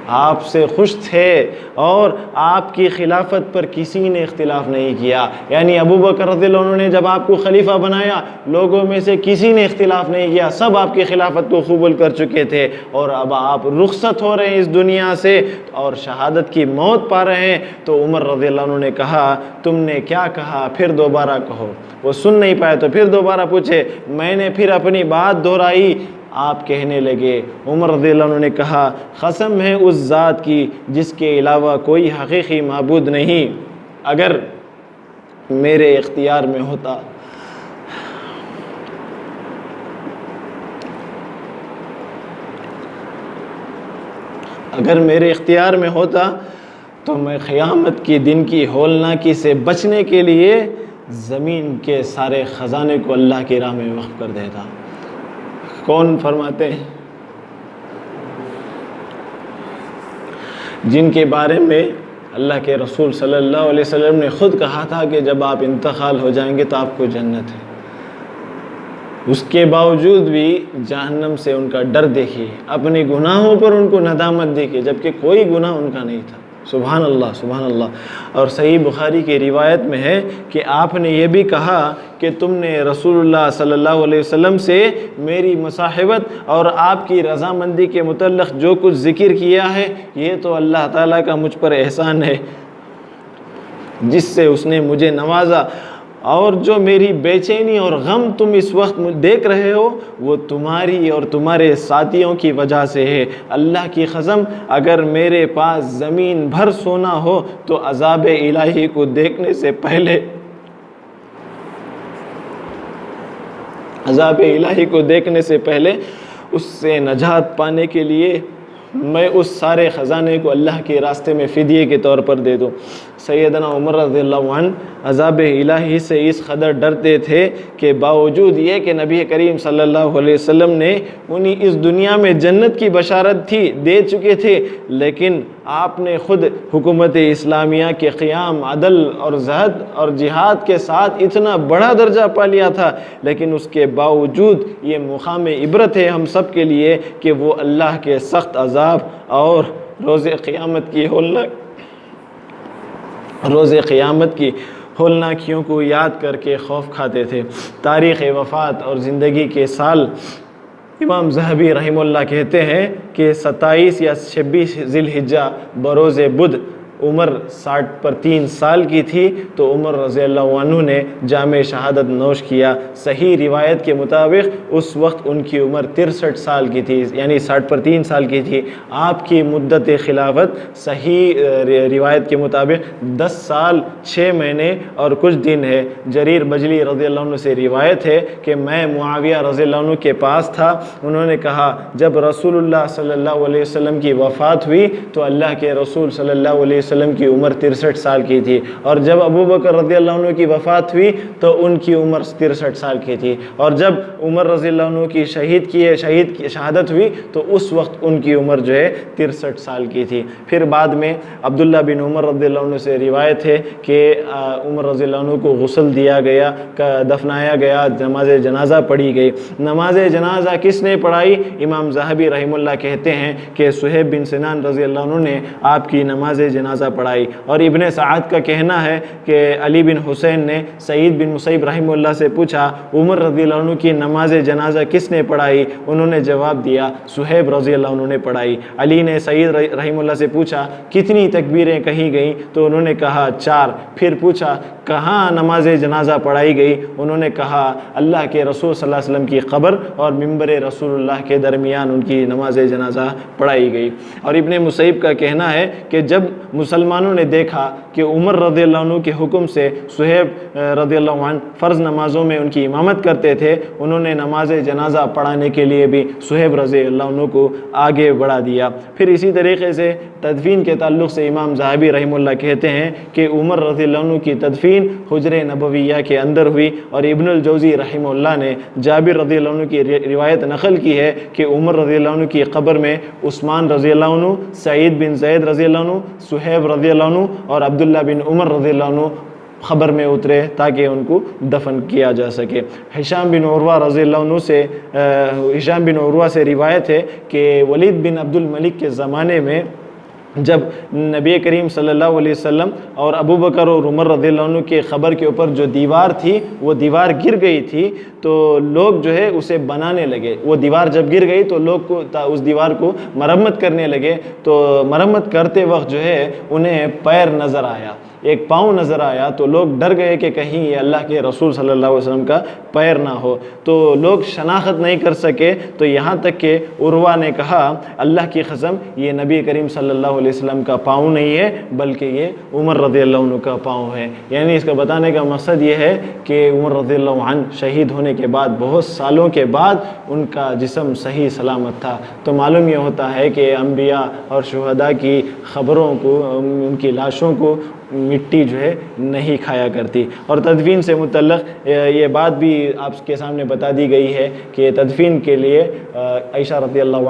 आपसे खुश थे और आपकी खिलाफत पर किसी ने इख्तिलाफ नहीं किया। यानी अबू बकर रज़ियल्लाहु अन्हु ने जब आपको खलीफा बनाया लोगों में से किसी ने इख्तिलाफ नहीं किया, सब आपकी खिलाफत को कबूल कर चुके थे और अब आप रुखसत हो रहे हैं इस दुनिया से और शहादत की मौत पा रहे हैं। तो उमर रज़ियल्लाहु अन्हु ने कहा, तुमने क्या कहा, फिर दोबारा कहो। वो सुन नहीं पाए तो फिर दोबारा पूछे, मैंने फिर अपनी बात दोहराई, आप कहने लगे। उमर रज़ियल्लाहु अन्हु ने कहा, कसम है उस ज़ात की जिसके अलावा कोई हकीकी माबूद नहीं, अगर मेरे इख्तियार में होता तो मैं क़यामत के दिन की होलनाकी से बचने के लिए ज़मीन के सारे ख़जाने को अल्लाह की राह में वक़्फ़ कर देता। कौन फरमाते हैं? जिनके बारे में अल्लाह के रसूल सल्लल्लाहु अलैहि वसल्लम ने ख़ुद कहा था कि जब आप इंतकाल हो जाएंगे तो आपको जन्नत है। उसके बावजूद भी जहन्नम से उनका डर देखिए, अपने गुनाहों पर उनको नदामत देखिए, जबकि कोई गुनाह उनका नहीं था। सुभान अल्लाह, सुभान अल्लाह। और सही बुखारी की रिवायत में है कि आपने ये भी कहा कि तुमने रसूलुल्लाह सल्लल्लाहु अलैहि वसल्लम से मेरी मुसाहिबत और आपकी रज़ामंदी के मुतल्लिक़ जो कुछ ज़िक्र किया है, ये तो अल्लाह ताला का मुझ पर एहसान है जिससे उसने मुझे नवाजा, और जो मेरी बेचैनी और गम तुम इस वक्त देख रहे हो वो तुम्हारी और तुम्हारे साथियों की वजह से है। अल्लाह की कसम, अगर मेरे पास ज़मीन भर सोना हो तो अज़ाब इलाही को देखने से पहले, अज़ाब इलाही को देखने से पहले उससे नजात पाने के लिए मैं उस सारे ख़जाने को अल्लाह के रास्ते में फ़िदिये के तौर पर दे दूँ। सैयदना उमर रज़ियल्लाहु अन्हु अज़ाब इलाही से इस कदर डरते थे कि बावजूद ये कि नबी करीम सल्लल्लाहु अलैहि वसल्लम ने उन्हें इस दुनिया में जन्नत की बशारत थी दे चुके थे, लेकिन आपने ख़ुद हुकूमत इस्लामिया के क़ियाम, अदल और जहद और जिहाद के साथ इतना बड़ा दर्जा पा लिया था, लेकिन उसके बावजूद ये मुक़ाम इबरत है हम सब के लिए कि वो अल्लाह के सख्त अज़ाब और रोज़े क़ियामत की होलनाकियों को याद करके खौफ खाते थे। तारीख़ वफ़ात और ज़िंदगी के साल इमाम ज़हबी रहमहुल्लाह कहते हैं कि 27 या 26 ज़िलहिज्जा बरोज़ बुध उम्र 60 पर 3 साल की थी तो उमर रज़ियल्लाहु अन्हु ने जामे शहादत नोश किया। सही रिवायत के मुताबिक उस वक्त उनकी उम्र 63 साल की थी, यानी 60 पर 3 साल की थी। आपकी मुद्दत खिलाफत सही रिवायत के मुताबिक 10 साल 6 महीने और कुछ दिन है। जरीर बजली रज़ियल्लाहु अन्हु से रिवायत है कि मैं मुआविया रज़ियल्लाहु अन्हु के पास था। उन्होंने कहा जब रसूलुल्लाह सल्लल्लाहु अलैहि वसल्लम की वफ़ात हुई तो अल्लाह के रसूल सल्लल्लाहु अलैहि वसल्लम की उम्र 63 साल की थी, और जब अबू बकर रज़ियल्लाहु अन्हु की वफ़ात हुई तो उनकी उम्र 63 साल की थी, और जब उमर रज़ियल्लाहु अन्हु की शहीद की शहादत हुई तो उस वक्त उनकी उम्र जो है 63 साल की थी। फिर बाद में अब्दुल्ला बिन उमर रज़ियल्लाहु अन्हु से रिवायत है कि उमर रज़ियल्लाहु अन्हु को गुस्ल दिया गया, दफनाया गया, नमाज जनाजा पढ़ी गई। नमाज जनाजा किसने पढ़ाई? इमाम ज़हबी रहमुल्लाह कहते हैं कि सुहैब बिन सिनान रज़ियल्लाहु अन्हु ने आपकी नमाज जनाजा पढ़ाई, और इब्ने सआद का कहना है कि अली बिन हुसैन ने सईद बिन मुसैब रहमुल्लाह से पूछा उमर रज़ियल्लाहु अन्हु की नमाज जनाजा किसने पढ़ाई? उन्होंने जवाब दिया सुहैब रज़ियल्लाहु अन्हु ने पढ़ाई। अली ने सईद रहमुल्लाह से पूछा कितनी तकबीरें कही गई? तो उन्होंने कहा 4। फिर पूछा कहाँ नमाज जनाजा पढ़ाई गई? उन्होंने कहा अल्लाह के रसूल सल्लल्लाहु अलैहि वसल्लम की क़ब्र और मिंबर रसूलुल्लाह के दरमियान उनकी नमाज जनाजा पढ़ाई गई। और इब्ने मुसैब का कहना है कि जब मुसलमानों ने देखा कि उमर रज़ियल्लाहु अन्हु के हुक्म से सुहैब रज़ियल्लाहु अन्हु फ़र्ज़ नमाज़ों में उनकी इमामत करते थे, उन्होंने नमाज जनाजा पढ़ाने के लिए भी सुहैब रज़ियल्लाहु अन्हु को आगे बढ़ा दिया। फिर इसी तरीके से तदफीन के ताल्लुक़ से इमाम ज़हाबी रहमुल्लाह कहते हैं कि उमर रज़ियल्लाहु अन्हु की तदफीन हुजरे नबविया के अंदर हुई, और इब्नुल जौज़ी रहमुल्लाह ने जाबिर रज़ियल्लाहु अन्हु की रिवायत नक़ल की है कि उमर रज़ियल्लाहु अन्हु की क़ब्र में उस्मान रज़ियल्लाहु अन्हु, सईद बिन ज़ैद रज़ियल्लाहु अन्हु, सुहैब रज़ियल्लाहु अन्हु और अब्दुल्ला बिन उमर रज़ियल्लाहु अन्हु ख़बर में उतरे ताकि उनको दफन किया जा सके। हिशाम बिन उरवा रज़ियल्लाहु अन्हु से हिशाम बिन उरवा से रिवायत है कि वलीद बिन अब्दुल मलिक के ज़माने में जब नबी करीम सल्लल्लाहु अलैहि वसल्लम और अबू बकर और उमर रज़ियल्लाहु अन्हु के ख़बर के ऊपर जो दीवार थी वो दीवार गिर गई थी, तो लोग जो है उसे बनाने लगे। वो दीवार जब गिर गई तो लोग को उस दीवार को मरम्मत करने लगे। तो मरम्मत करते वक्त जो है उन्हें पैर नज़र आया, एक पाँव नज़र आया, तो लोग डर गए कि कहीं ये अल्लाह के रसूल सल्लल्लाहु अलैहि वसल्लम का पैर ना हो। तो लोग शनाख्त नहीं कर सके, तो यहाँ तक कि उर्वा ने कहा अल्लाह की कसम ये नबी करीम सल्लल्लाहु अलैहि वसल्लम का पाँव नहीं है बल्कि ये उमर रज़ियल्लाहु अन्हु का पाँव है। यानी इसका बताने का मकसद ये है कि उमर रज़ियल्लाहु अन्हु शहीद होने के बाद बहुत सालों के बाद उनका जिस्म सही सलामत था। तो मालूम ये होता है कि अम्बिया और शुहदा की ख़बरों को, उनकी लाशों को मिट्टी जो है नहीं खाया करती। और तदफीन से मुतल्लक़ ये बात भी आपके सामने बता दी गई है कि तदफीन के लिए आयशा रज़ियल्लाहु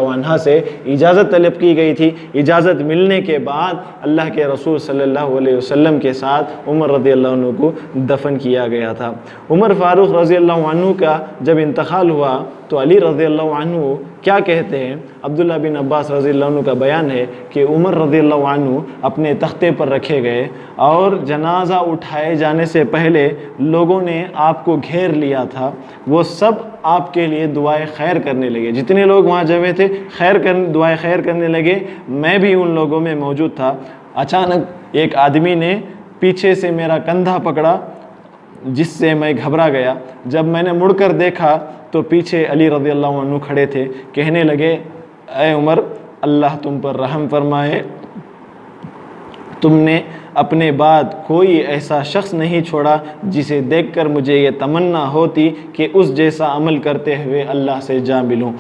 अन्हा से इजाज़त तलब की गई थी। इजाज़त मिलने के बाद अल्लाह के रसूल सल्लल्लाहु अलैहि वसल्लम के साथ उमर रज़ियल्लाहु अन्हु को दफन किया गया था। उमर फ़ारूक रज़ियल्लाहु अन्हु का जब इंतकाल हुआ तो अली रज़ियल्लाहु अन्हु क्या कहते हैं? अब्दुल्ला बिन अब्बास रज़ियल्लाहु अन्हु का बयान है कि उमर रज़ियल्लाहु अन्हु अपने तख्ते पर रखे गए और जनाजा उठाए जाने से पहले लोगों ने आपको घेर लिया था। वो सब आपके लिए दुआएं खैर करने लगे। जितने लोग वहाँ जमे थे दुआएं खैर करने लगे। मैं भी उन लोगों में मौजूद था। अचानक एक आदमी ने पीछे से मेरा कंधा पकड़ा जिससे मैं घबरा गया। जब मैंने मुड़कर देखा तो पीछे अली रज़ियल्लाहु अन्हु खड़े थे। कहने लगे ऐ उमर अल्लाह तुम पर रहम फरमाए, तुमने अपने बाद कोई ऐसा शख्स नहीं छोड़ा जिसे देखकर मुझे ये तमन्ना होती कि उस जैसा अमल करते हुए अल्लाह से जा मिलूँ।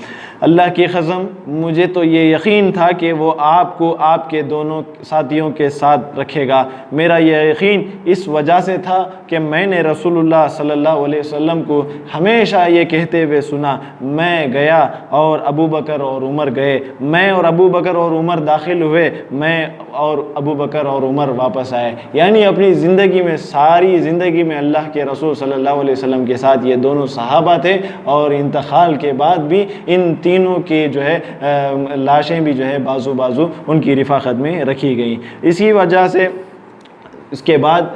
अल्लाह की कसम मुझे तो ये यकीन था कि वो आपको आपके दोनों साथियों के साथ रखेगा। मेरा यह यकीन इस वजह से था कि मैंने रसूलुल्लाह सल्लल्लाहु अलैहि वसल्लम को हमेशा ये कहते हुए सुना, मैं गया और अबू बकर और उमर गए, मैं और अबू बकर और उमर दाखिल हुए, मैं और अबू बकर और उमर वापस आए। यानी अपनी ज़िंदगी में, सारी ज़िंदगी में अल्लाह के रसूल सल्लल्लाहु अलैहि वसल्लम के साथ ये दोनों सहाबा थे, और इंतकाल के बाद भी इन तीनों की जो है लाशें भी जो है बाजू बाजू उनकी रिफाकत में रखी गई। इसी वजह से इसके बाद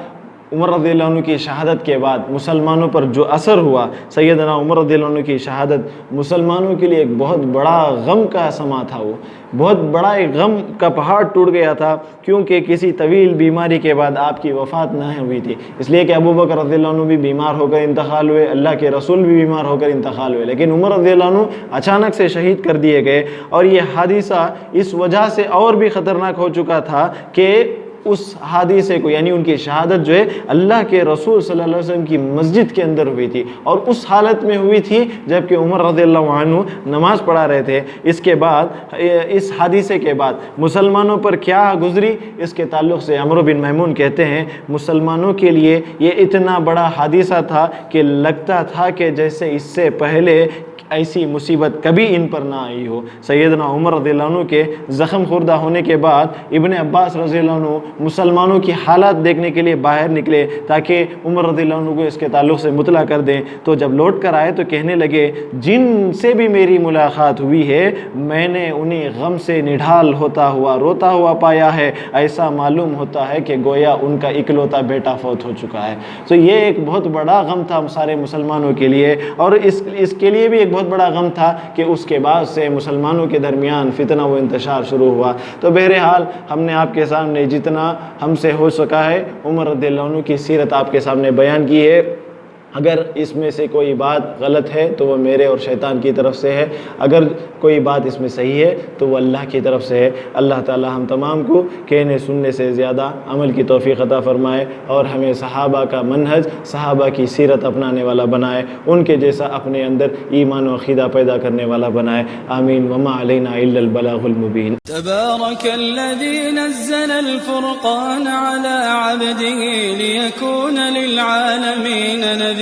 उमर रज़ियल्लाहु अन्हु की शहादत के बाद मुसलमानों पर जो असर हुआ, सैयदना उमर रज़ियल्लाहु अन्हु की शहादत मुसलमानों के लिए एक बहुत बड़ा गम का समा था। वो बहुत बड़ा एक गम का पहाड़ टूट गया था, क्योंकि किसी तवील बीमारी के बाद आपकी वफ़ात न हुई थी। इसलिए कि अबू बकर रज़ियल्लाहु अन्हु भी बीमार होकर इंतकाल हुए, अल्लाह के रसूल भी बीमार होकर इंतकाल हुए, लेकिन उमर रज़ियल्लाहु अन्हु अचानक से शहीद कर दिए गए। और ये हादिसा इस वजह से और भी ख़तरनाक हो चुका था कि उस हादिसे को, यानी उनकी शहादत जो है अल्लाह के रसूल सल्लल्लाहु अलैहि वसल्लम की मस्जिद के अंदर हुई थी, और उस हालत में हुई थी जबकि उमर रज़ियल्लाहु अन्हु नमाज पढ़ा रहे थे। इसके बाद, इस हादिसे के बाद मुसलमानों पर क्या गुजरी, इसके ताल्लुक़ से अमर बिन मैमून कहते हैं, मुसलमानों के लिए ये इतना बड़ा हादिसा था कि लगता था कि जैसे इससे पहले ऐसी मुसीबत कभी इन पर ना आई हो। सैयदना उमर रज़ियल्लाहु अन्हु के ज़ख्म खुर्दा होने के बाद इब्ने अब्बास रज़ियल्लाहु अन्हु मुसलमानों की हालत देखने के लिए बाहर निकले ताकि उमर रज़ियल्लाहु अन्हु को इसके ताल्लुक़ से मुतला कर दें। तो जब लौट कर आए तो कहने लगे, जिनसे भी मेरी मुलाकात हुई है मैंने उन्हें गम से निढाल होता हुआ, रोता हुआ पाया है। ऐसा मालूम होता है कि गोया उनका इकलौता बेटा फौत हो चुका है। तो ये एक बहुत बड़ा गम था सारे मुसलमानों के लिए, और इसके लिए भी एक बहुत बड़ा गम था कि उसके बाद से मुसलमानों के दरमियान फितना व इंतशार शुरू हुआ। तो बहरहाल हमने आपके सामने जितना हमसे हो सका है उमर रज़ियल्लाहु अन्हु की सीरत आपके सामने बयान की है। अगर इसमें से कोई बात गलत है तो वह मेरे और शैतान की तरफ से है, अगर कोई बात इसमें सही है तो वह अल्लाह की तरफ से है। अल्लाह ताला हम तमाम को कहने सुनने से ज़्यादा अमल की तौफ़ीक़ अता फ़रमाए और हमें सहाबा का मनहज, सहाबा की सीरत अपनाने वाला बनाए, उनके जैसा अपने अंदर ईमान व अक़ीदा पैदा करने वाला बनाए। आमीन। वमा अलैना इल्लल बलागुल मुबीन। तबारकल्लज़ी नज़्ज़लल फ़ुरक़ान अला अब्दिही लियकून लिलआलमीन नज़ीरा।